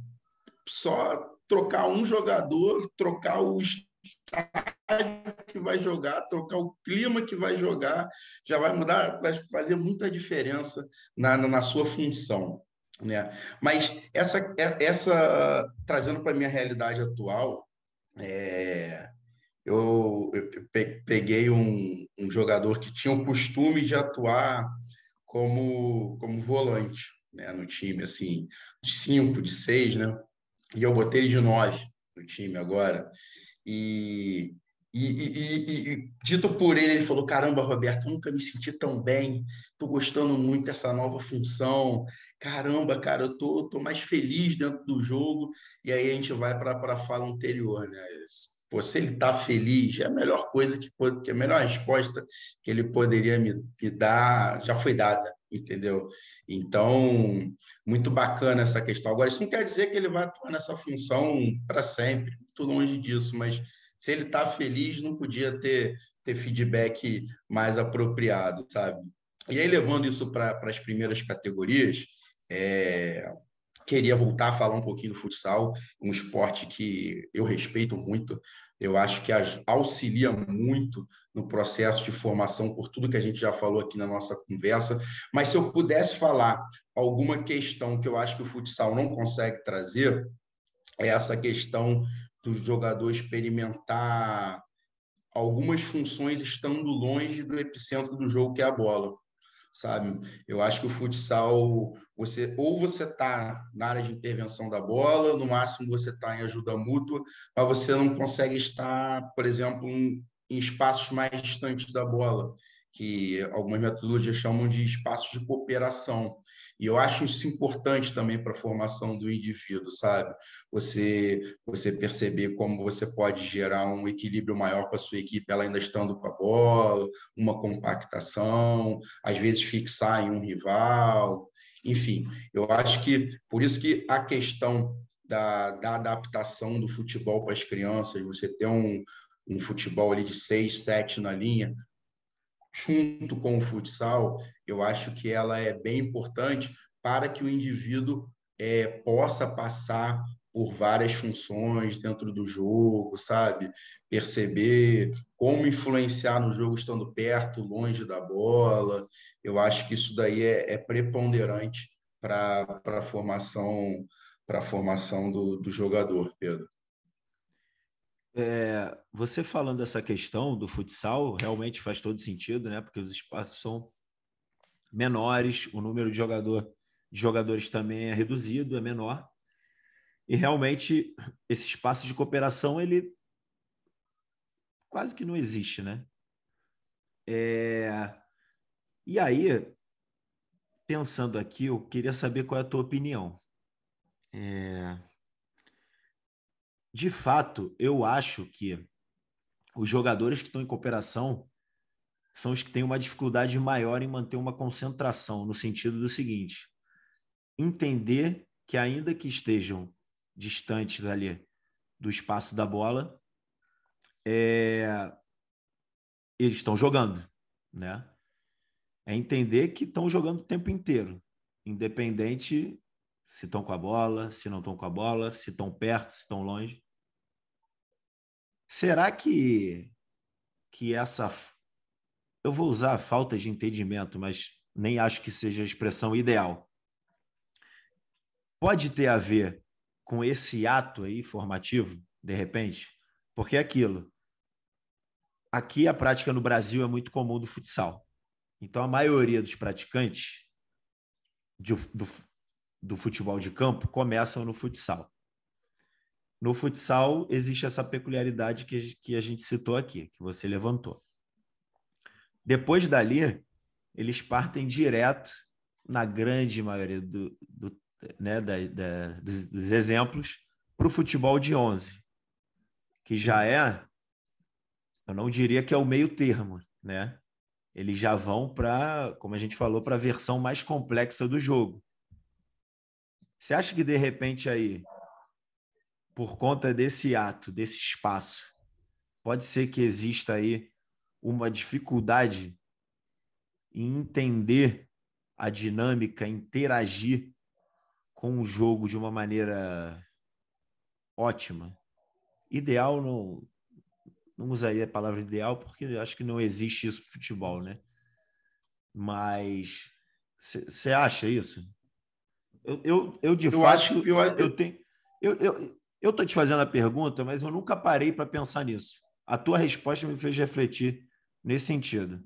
só trocar um jogador, trocar o que vai jogar, trocar o clima que vai jogar, já vai mudar, vai fazer muita diferença na sua função. Né? Mas essa trazendo para a minha realidade atual, eu peguei um jogador que tinha o costume de atuar como volante, né, no time, assim, de 5, de 6, né? E eu botei ele de 9 no time agora. E, dito por ele, ele falou: Caramba, Roberto, eu nunca me senti tão bem, estou gostando muito dessa nova função. Caramba, cara, eu tô mais feliz dentro do jogo. E aí a gente vai para a fala anterior, né? Pô, se ele está feliz, é a melhor coisa que a melhor resposta que ele poderia me dar já foi dada, entendeu? Então, muito bacana essa questão. Agora, isso não quer dizer que ele vai atuar nessa função para sempre, muito longe disso, mas se ele está feliz, não podia ter feedback mais apropriado, sabe? E aí, levando isso para as primeiras categorias, queria voltar a falar um pouquinho do futsal, um esporte que eu respeito muito, eu acho que auxilia muito no processo de formação, por tudo que a gente já falou aqui na nossa conversa. Mas se eu pudesse falar alguma questão que eu acho que o futsal não consegue trazer, é essa questão do jogador experimentar algumas funções estando longe do epicentro do jogo, que é a bola, sabe? Eu acho que o futsal, você está na área de intervenção da bola, no máximo você está em ajuda mútua, mas você não consegue estar, por exemplo, em espaços mais distantes da bola, que algumas metodologias chamam de espaços de cooperação. E eu acho isso importante também para a formação do indivíduo, sabe? Você perceber como você pode gerar um equilíbrio maior com a sua equipe, ela ainda estando com a bola, uma compactação, às vezes fixar em um rival, enfim, eu acho que por isso que a questão da adaptação do futebol para as crianças, você ter um futebol ali de 6, 7 na linha, junto com o futsal, eu acho que ela é bem importante para que o indivíduo possa passar por várias funções dentro do jogo, sabe? Perceber como influenciar no jogo estando perto, longe da bola. Eu acho que isso daí é preponderante para a formação do jogador, Pedro. Você falando dessa questão do futsal, realmente faz todo sentido, né? Porque os espaços são menores, o número de jogadores também é reduzido, é menor. E realmente esse espaço de cooperação ele quase que não existe, né? E aí, pensando aqui, eu queria saber qual é a tua opinião. De fato, eu acho que os jogadores que estão em cooperação são os que têm uma dificuldade maior em manter uma concentração, no sentido do seguinte: entender que, ainda que estejam distantes ali do espaço da bola, eles estão jogando, né? É entender que estão jogando o tempo inteiro, independente se estão com a bola, se não estão com a bola, se estão perto, se estão longe. Será que essa... Eu vou usar falta de entendimento, mas nem acho que seja a expressão ideal. Pode ter a ver com esse ato aí formativo, de repente? Porque é aquilo. Aqui a prática no Brasil é muito comum do futsal. Então, a maioria dos praticantes do futebol de campo começam no futsal. No futsal, existe essa peculiaridade que a gente citou aqui, que você levantou. Depois dali, eles partem direto, na grande maioria né, dos exemplos, para o futebol de 11, que já é, eu não diria que é o meio termo, né? Eles já vão para, como a gente falou, para a versão mais complexa do jogo. Você acha que, de repente, aí, por conta desse ato, desse espaço, pode ser que exista aí uma dificuldade em entender a dinâmica, interagir com o jogo de uma maneira ótima? Ideal, não usaria a palavra ideal, porque acho que não existe isso no futebol, né? Mas você acha isso? Eu de Eu acho fato, que eu tenho. Eu estou te fazendo a pergunta, mas eu nunca parei para pensar nisso. A tua resposta me fez refletir nesse sentido.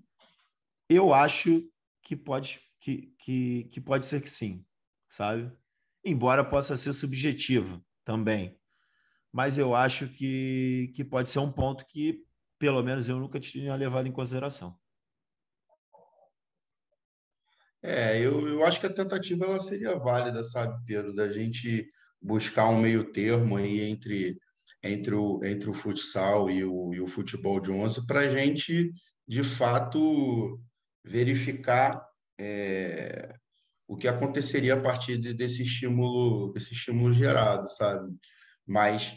Eu acho que pode ser que sim, sabe? Embora possa ser subjetivo também. Mas eu acho que pode ser um ponto que, pelo menos, eu nunca tinha levado em consideração. eu acho que a tentativa ela seria válida, sabe, Pedro, da gente buscar um meio termo aí entre o futsal e o futebol de 11 para a gente, de fato, verificar o que aconteceria a partir desse estímulo gerado, sabe? Mas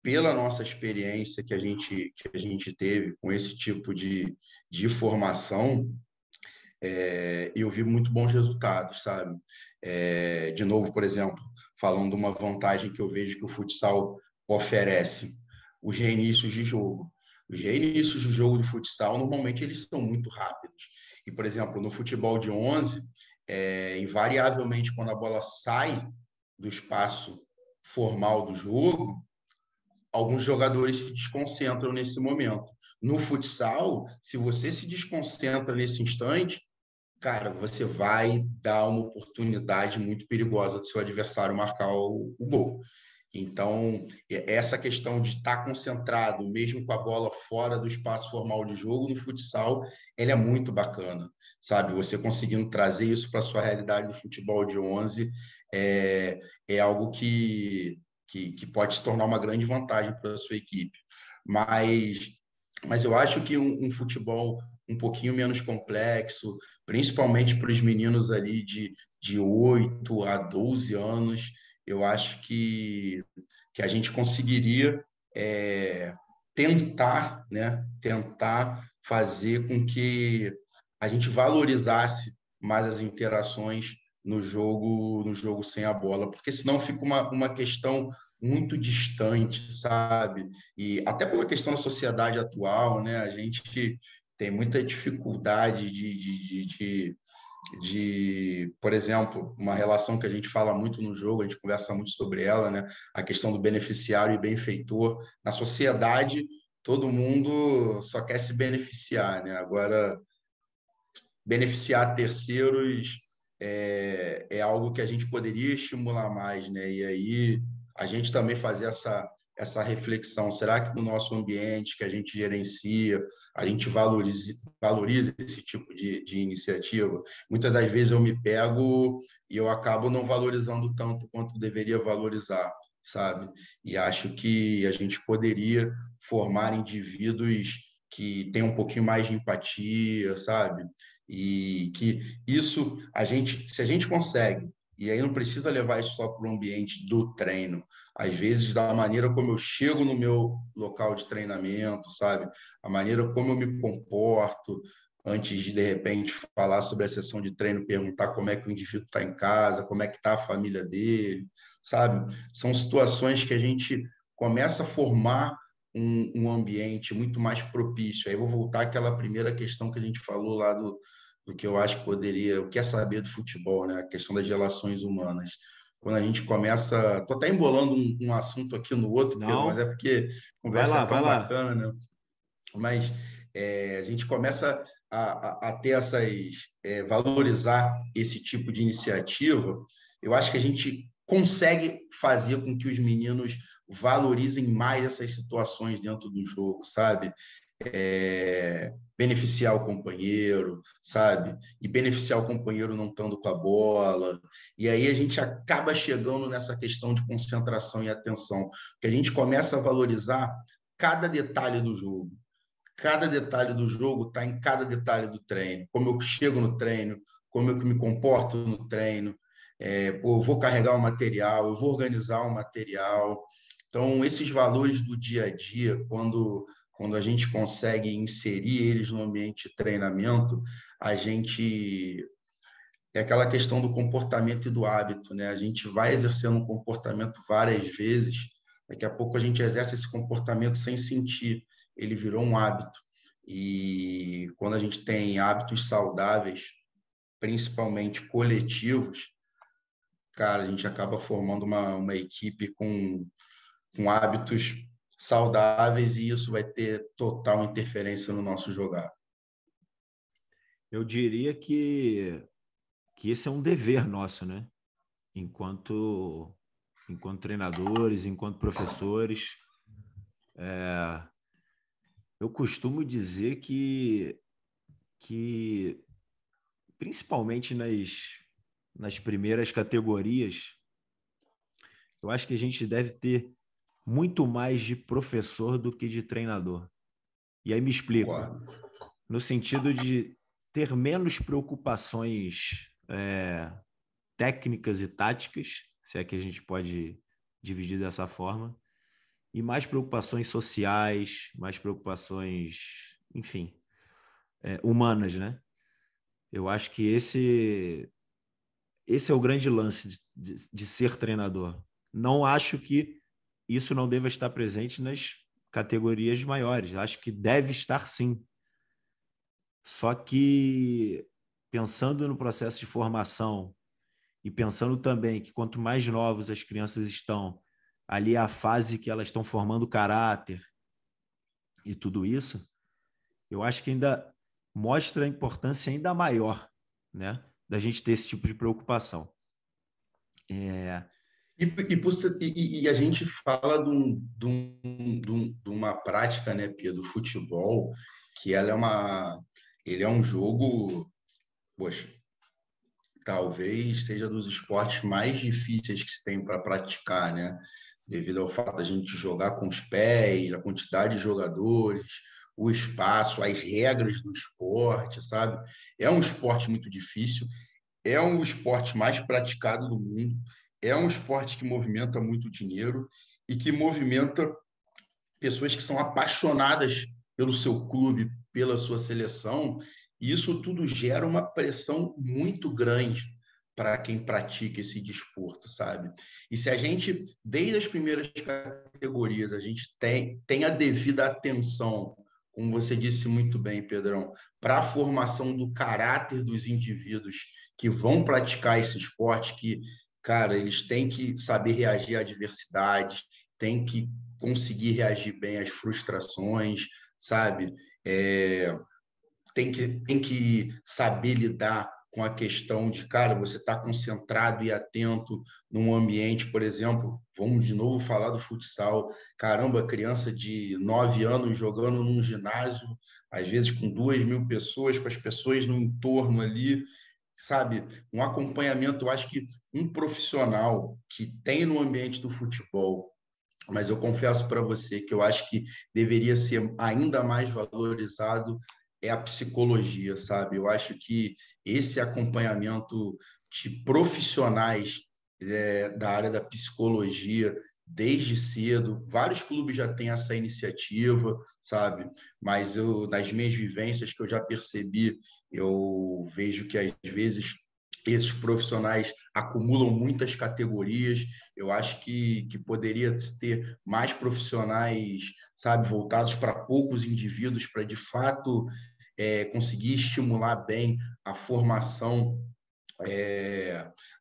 pela nossa experiência que a gente teve com esse tipo de formação, eu vi muito bons resultados, sabe? De novo, por exemplo, falando de uma vantagem que eu vejo que o futsal oferece, os reinícios de jogo. Os reinícios de jogo do futsal, normalmente, eles são muito rápidos. E, por exemplo, no futebol de 11, invariavelmente, quando a bola sai do espaço formal do jogo, alguns jogadores se desconcentram nesse momento. No futsal, se você se desconcentra nesse instante, cara, você vai dar uma oportunidade muito perigosa do seu adversário marcar o gol. Então, essa questão de estar concentrado, mesmo com a bola fora do espaço formal de jogo, no futsal, ele é muito bacana, sabe? Você conseguindo trazer isso para a sua realidade do futebol de 11 é algo que pode se tornar uma grande vantagem para a sua equipe. Mas, mas eu acho que um futebol um pouquinho menos complexo, principalmente para os meninos ali de 8 a 12 anos, eu acho que a gente conseguiria tentar, né, tentar fazer com que a gente valorizasse mais as interações no jogo sem a bola, porque senão fica uma questão muito distante, sabe? E até pela questão da sociedade atual, né? A gente tem muita dificuldade por exemplo, uma relação que a gente fala muito no jogo, a gente conversa muito sobre ela, né? A questão do beneficiário e benfeitor. Na sociedade, todo mundo só quer se beneficiar, né? Agora, beneficiar terceiros é algo que a gente poderia estimular mais, né? E aí a gente também fazer essa reflexão. Será que no nosso ambiente que a gente gerencia, a gente valoriza esse tipo de iniciativa? Muitas das vezes eu me pego e eu acabo não valorizando tanto quanto deveria valorizar, sabe? E acho que a gente poderia formar indivíduos que têm um pouquinho mais de empatia, sabe? E que isso se a gente consegue, e aí não precisa levar isso só para o ambiente do treino, às vezes da maneira como eu chego no meu local de treinamento, sabe? A maneira como eu me comporto antes de repente, falar sobre a sessão de treino, perguntar como é que o indivíduo está em casa, como é que está a família dele, sabe? São situações que a gente começa a formar um ambiente muito mais propício. Aí eu vou voltar àquela primeira questão que a gente falou lá do que eu acho que poderia, o que é saber do futebol, né? A questão das relações humanas. Quando a gente começa, tô até embolando um assunto aqui no outro, Pedro, mas é Não, porque a vai conversa é lá, vai tão lá. bacana, né? Mas a gente começa a ter valorizar esse tipo de iniciativa. Eu acho que a gente consegue fazer com que os meninos valorizem mais essas situações dentro do jogo, sabe? Beneficiar o companheiro, sabe? E beneficiar o companheiro não estando com a bola. E aí a gente acaba chegando nessa questão de concentração e atenção, que a gente começa a valorizar cada detalhe do jogo. Cada detalhe do jogo está em cada detalhe do treino. Como eu chego no treino, como eu me comporto no treino. Eu vou carregar o material, eu vou organizar o material. Então, esses valores do dia a dia, quando a gente consegue inserir eles no ambiente de treinamento, a gente é aquela questão do comportamento e do hábito, né? A gente vai exercendo um comportamento várias vezes, daqui a pouco a gente exerce esse comportamento sem sentir, ele virou um hábito. E quando a gente tem hábitos saudáveis, principalmente coletivos, cara, a gente acaba formando uma equipe com hábitos saudáveis e isso vai ter total interferência no nosso jogar. Eu diria que esse é um dever nosso, né? Enquanto treinadores, enquanto professores. Eu costumo dizer que principalmente nas primeiras categorias, eu acho que a gente deve ter muito mais de professor do que de treinador. E aí me explico. Concordo. No sentido de ter menos preocupações técnicas e táticas, se é que a gente pode dividir dessa forma, e mais preocupações sociais, mais preocupações, enfim, humanas, né? Eu acho que esse é o grande lance de ser treinador. Não acho que isso não deva estar presente nas categorias maiores. Acho que deve estar sim. Só que pensando no processo de formação e pensando também que quanto mais novos as crianças estão, ali é a fase que elas estão formando caráter e tudo isso, eu acho que ainda mostra a importância ainda maior, né, da gente ter esse tipo de preocupação. E a gente fala de uma prática, né, Pia, do futebol, que ele é um jogo, poxa, talvez seja dos esportes mais difíceis que se tem para praticar, né? Devido ao fato da gente jogar com os pés, a quantidade de jogadores, o espaço, as regras do esporte, sabe? É um esporte muito difícil, é um esporte mais praticado do mundo, é um esporte que movimenta muito dinheiro e que movimenta pessoas que são apaixonadas pelo seu clube, pela sua seleção, e isso tudo gera uma pressão muito grande para quem pratica esse desporto, sabe? E se a gente, desde as primeiras categorias, a gente tem a devida atenção, como você disse muito bem, Pedrão, para a formação do caráter dos indivíduos que vão praticar esse esporte, que, cara, eles têm que saber reagir à adversidade, têm que conseguir reagir bem às frustrações, sabe? Tem que saber lidar com a questão de, cara, você está concentrado e atento num ambiente, por exemplo, vamos de novo falar do futsal. Caramba, criança de 9 anos jogando num ginásio, às vezes com 2.000 pessoas, com as pessoas no entorno ali, sabe? Um acompanhamento, eu acho que um profissional que tem no ambiente do futebol, mas eu confesso para você que eu acho que deveria ser ainda mais valorizado é a psicologia, sabe? Eu acho que esse acompanhamento de profissionais da área da psicologia desde cedo. Vários clubes já têm essa iniciativa, sabe? Mas nas minhas vivências que eu já percebi, eu vejo que às vezes esses profissionais acumulam muitas categorias. Eu acho que poderia ter mais profissionais, sabe, voltados para poucos indivíduos, para de fato conseguir estimular bem a formação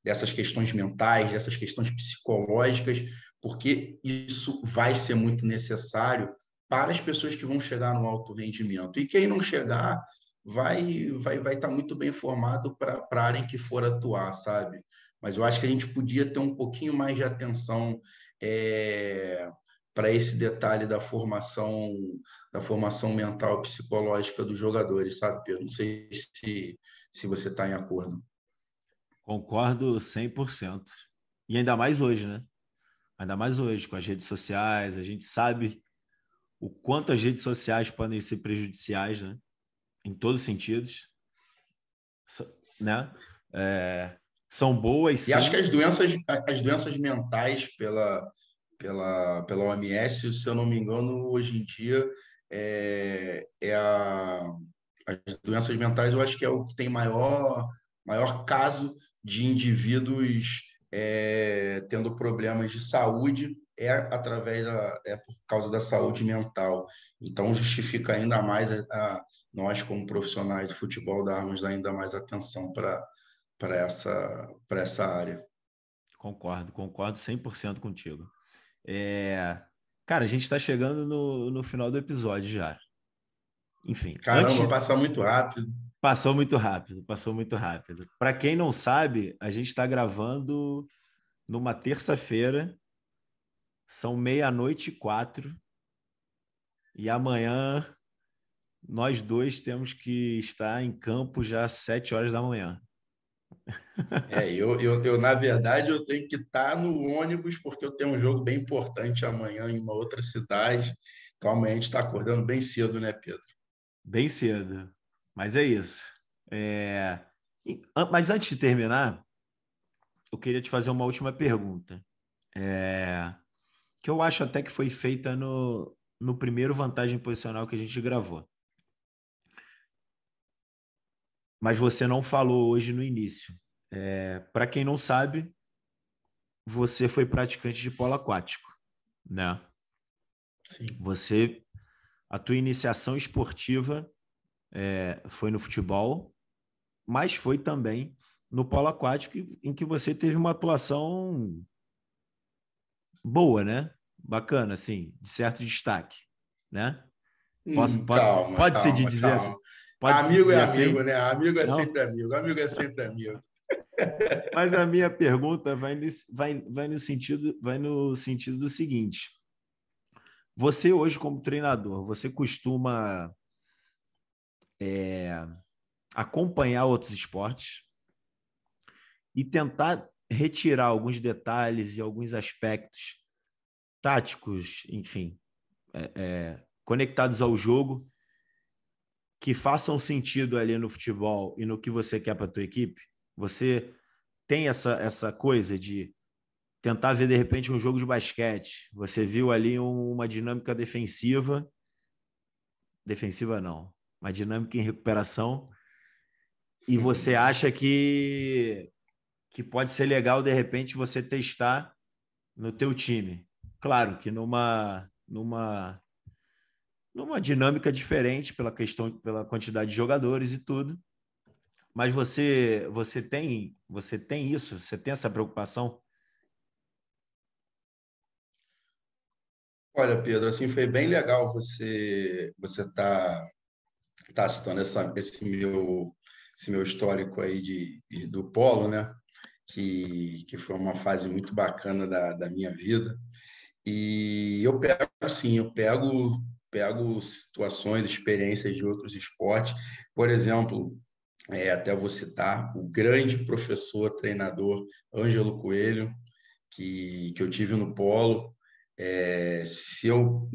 dessas questões mentais, dessas questões psicológicas, porque isso vai ser muito necessário para as pessoas que vão chegar no alto rendimento. E quem não chegar vai estar muito bem formado para a área em que for atuar, sabe? Mas eu acho que a gente podia ter um pouquinho mais de atenção para esse detalhe da formação mental e psicológica dos jogadores, sabe, Pedro? Não sei se você está em acordo. Concordo 100%. E ainda mais hoje, né? Ainda mais hoje, com as redes sociais, a gente sabe o quanto as redes sociais podem ser prejudiciais, né? Em todos os sentidos, né? São boas, E sim. acho que as doenças mentais pela OMS, se eu não me engano, hoje em dia, as doenças mentais, eu acho que é o que tem maior caso de indivíduos tendo problemas de saúde por causa da saúde mental. Então, justifica ainda mais nós, como profissionais de futebol, darmos ainda mais atenção para essa área. Concordo 100% contigo. Cara, a gente está chegando no final do episódio já. Enfim, Caramba, passa muito rápido. Passou muito rápido. Para quem não sabe, a gente está gravando numa terça-feira, são 00:04, e amanhã nós dois temos que estar em campo já às 7 horas da manhã. Na verdade, eu tenho que estar no ônibus porque eu tenho um jogo bem importante amanhã em uma outra cidade. Então, amanhã a gente está acordando bem cedo, né, Pedro? Bem cedo, mas é isso. Mas antes de terminar, eu queria te fazer uma última pergunta, que eu acho até que foi feita no primeiro Vantagem Posicional que a gente gravou. Mas você não falou hoje no início. Para quem não sabe, você foi praticante de polo aquático, né? Sim. A tua iniciação esportiva foi no futebol, mas foi também no polo aquático, em que você teve uma atuação boa, né? Bacana, assim, de certo destaque, né? Pode-se dizer assim? Calma. Pode-se Amigo é dizer amigo, assim? né? Amigo é Não? sempre amigo. Amigo é sempre amigo. Mas a minha pergunta vai no sentido do seguinte: você hoje como treinador, você costuma acompanhar outros esportes e tentar retirar alguns detalhes e alguns aspectos táticos, enfim, conectados ao jogo, que façam sentido ali no futebol e no que você quer para a tua equipe? Você tem essa coisa de tentar ver, de repente, um jogo de basquete. Você viu ali uma dinâmica defensiva não, uma dinâmica em recuperação, e você acha que pode ser legal, de repente, você testar no teu time. Claro que numa dinâmica diferente pela quantidade de jogadores e tudo, mas você tem isso? Você tem essa preocupação? Olha, Pedro, assim, foi bem legal você tá citando esse meu histórico aí do polo, né? Que foi uma fase muito bacana da minha vida. E eu pego situações, experiências de outros esportes. Por exemplo, até vou citar o grande professor, treinador Ângelo Coelho, que eu tive no polo. Se eu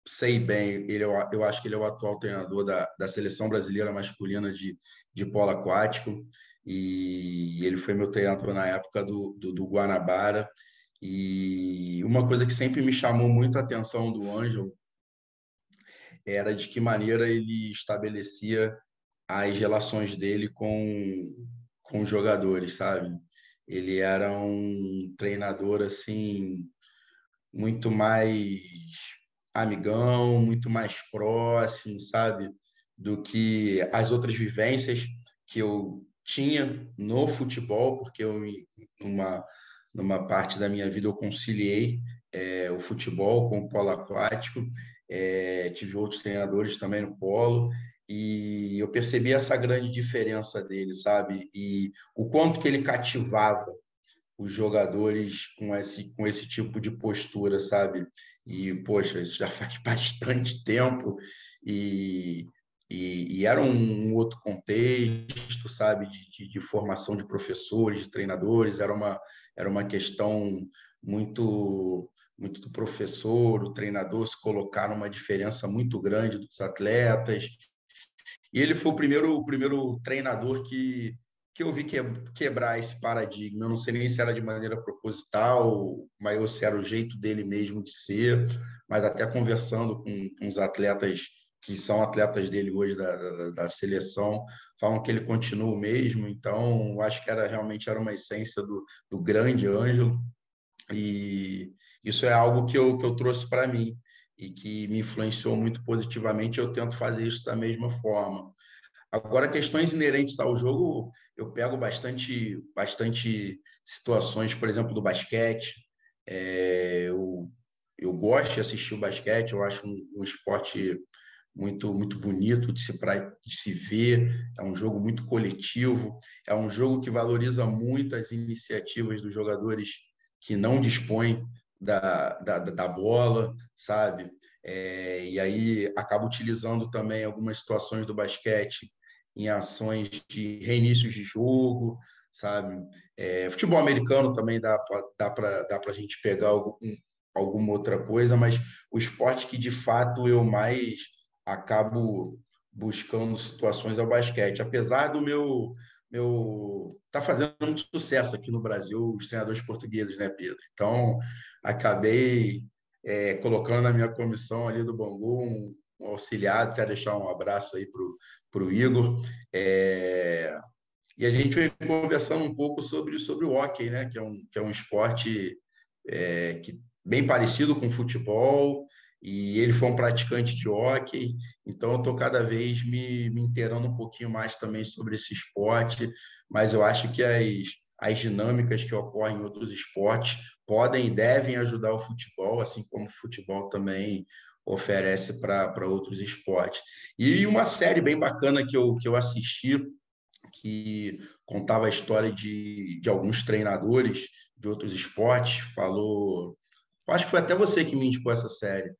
sei bem, eu acho que ele é o atual treinador da seleção brasileira masculina de polo aquático, e ele foi meu treinador na época do Guanabara. E uma coisa que sempre me chamou muito a atenção do Ângelo era de que maneira ele estabelecia as relações dele com os jogadores, sabe? Ele era um treinador assim muito mais amigão, muito mais próximo, sabe? Do que as outras vivências que eu tinha no futebol, porque numa, numa parte da minha vida eu conciliei o futebol com o polo aquático, tive outros treinadores também no polo, e eu percebi essa grande diferença dele, sabe? E o quanto que ele cativava os jogadores com esse tipo de postura, sabe? E, poxa, isso já faz bastante tempo e, e era um outro contexto, sabe? De formação de professores, de treinadores, era uma questão muito muito do professor, o treinador se colocar numa diferença muito grande dos atletas. E ele foi o primeiro treinador que eu vi quebrar esse paradigma. Eu não sei nem se era de maneira proposital, mas ou se era o jeito dele mesmo de ser, mas até conversando com os atletas que são atletas dele hoje da seleção, falam que ele continua o mesmo. Então, acho que realmente era uma essência do grande Ângelo, e isso é algo que eu trouxe para mim e que me influenciou muito positivamente. Eu tento fazer isso da mesma forma. Agora, questões inerentes ao jogo, eu pego bastante situações, por exemplo, do basquete. Eu gosto de assistir o basquete, eu acho um esporte muito bonito de se ver, é um jogo muito coletivo, é um jogo que valoriza muito as iniciativas dos jogadores que não dispõem da bola, sabe? E aí acaba utilizando também algumas situações do basquete em ações de reinícios de jogo, sabe? Futebol americano também dá para a gente pegar alguma outra coisa, mas o esporte que de fato eu mais acabo buscando situações é o basquete. Apesar do meu tá fazendo muito sucesso aqui no Brasil os treinadores portugueses, né, Pedro? Então acabei colocando na minha comissão ali do Bangu um auxiliar, até deixar um abraço aí para o Igor. E a gente vem conversando um pouco sobre o hóquei, né? Que é um esporte bem parecido com o futebol, e ele foi um praticante de hóquei, então eu estou cada vez me inteirando um pouquinho mais também sobre esse esporte, mas eu acho que as dinâmicas que ocorrem em outros esportes podem e devem ajudar o futebol, assim como o futebol também oferece para outros esportes. E uma série bem bacana que eu assisti, que contava a história de alguns treinadores de outros esportes, falou. Acho que foi até você que me indicou essa série.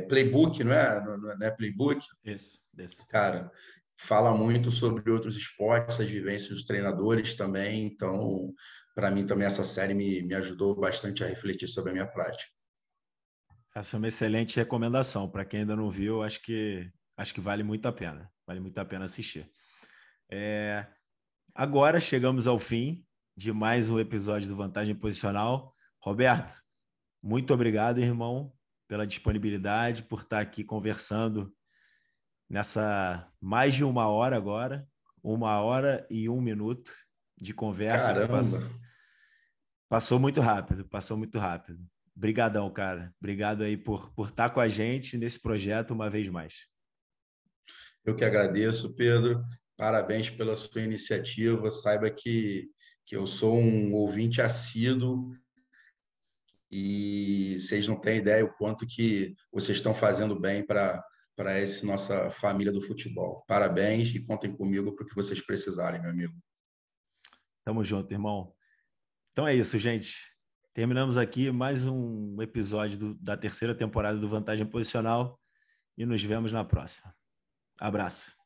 Playbook, não é? Não é Playbook? Isso. Cara, fala muito sobre outros esportes, as vivências dos treinadores também. Então, para mim também essa série me ajudou bastante a refletir sobre a minha prática. Essa é uma excelente recomendação. Para quem ainda não viu, acho que vale muito a pena. Vale muito a pena assistir. Agora chegamos ao fim de mais um episódio do Vantagem Posicional. Roberto, muito obrigado, irmão, pela disponibilidade, por estar aqui conversando nessa mais de 1 hora agora, 1 hora e 1 minuto de conversa que Caramba! passou muito rápido, passou muito rápido. Obrigadão, cara. Obrigado aí por estar com a gente nesse projeto uma vez mais. Eu que agradeço, Pedro. Parabéns pela sua iniciativa. Saiba que eu sou um ouvinte assíduo e vocês não têm ideia o quanto que vocês estão fazendo bem para essa nossa família do futebol. Parabéns e contem comigo para o que vocês precisarem, meu amigo. Tamo junto, irmão. Então é isso, gente. Terminamos aqui mais um episódio da terceira temporada do Vantagem Posicional e nos vemos na próxima. Abraço.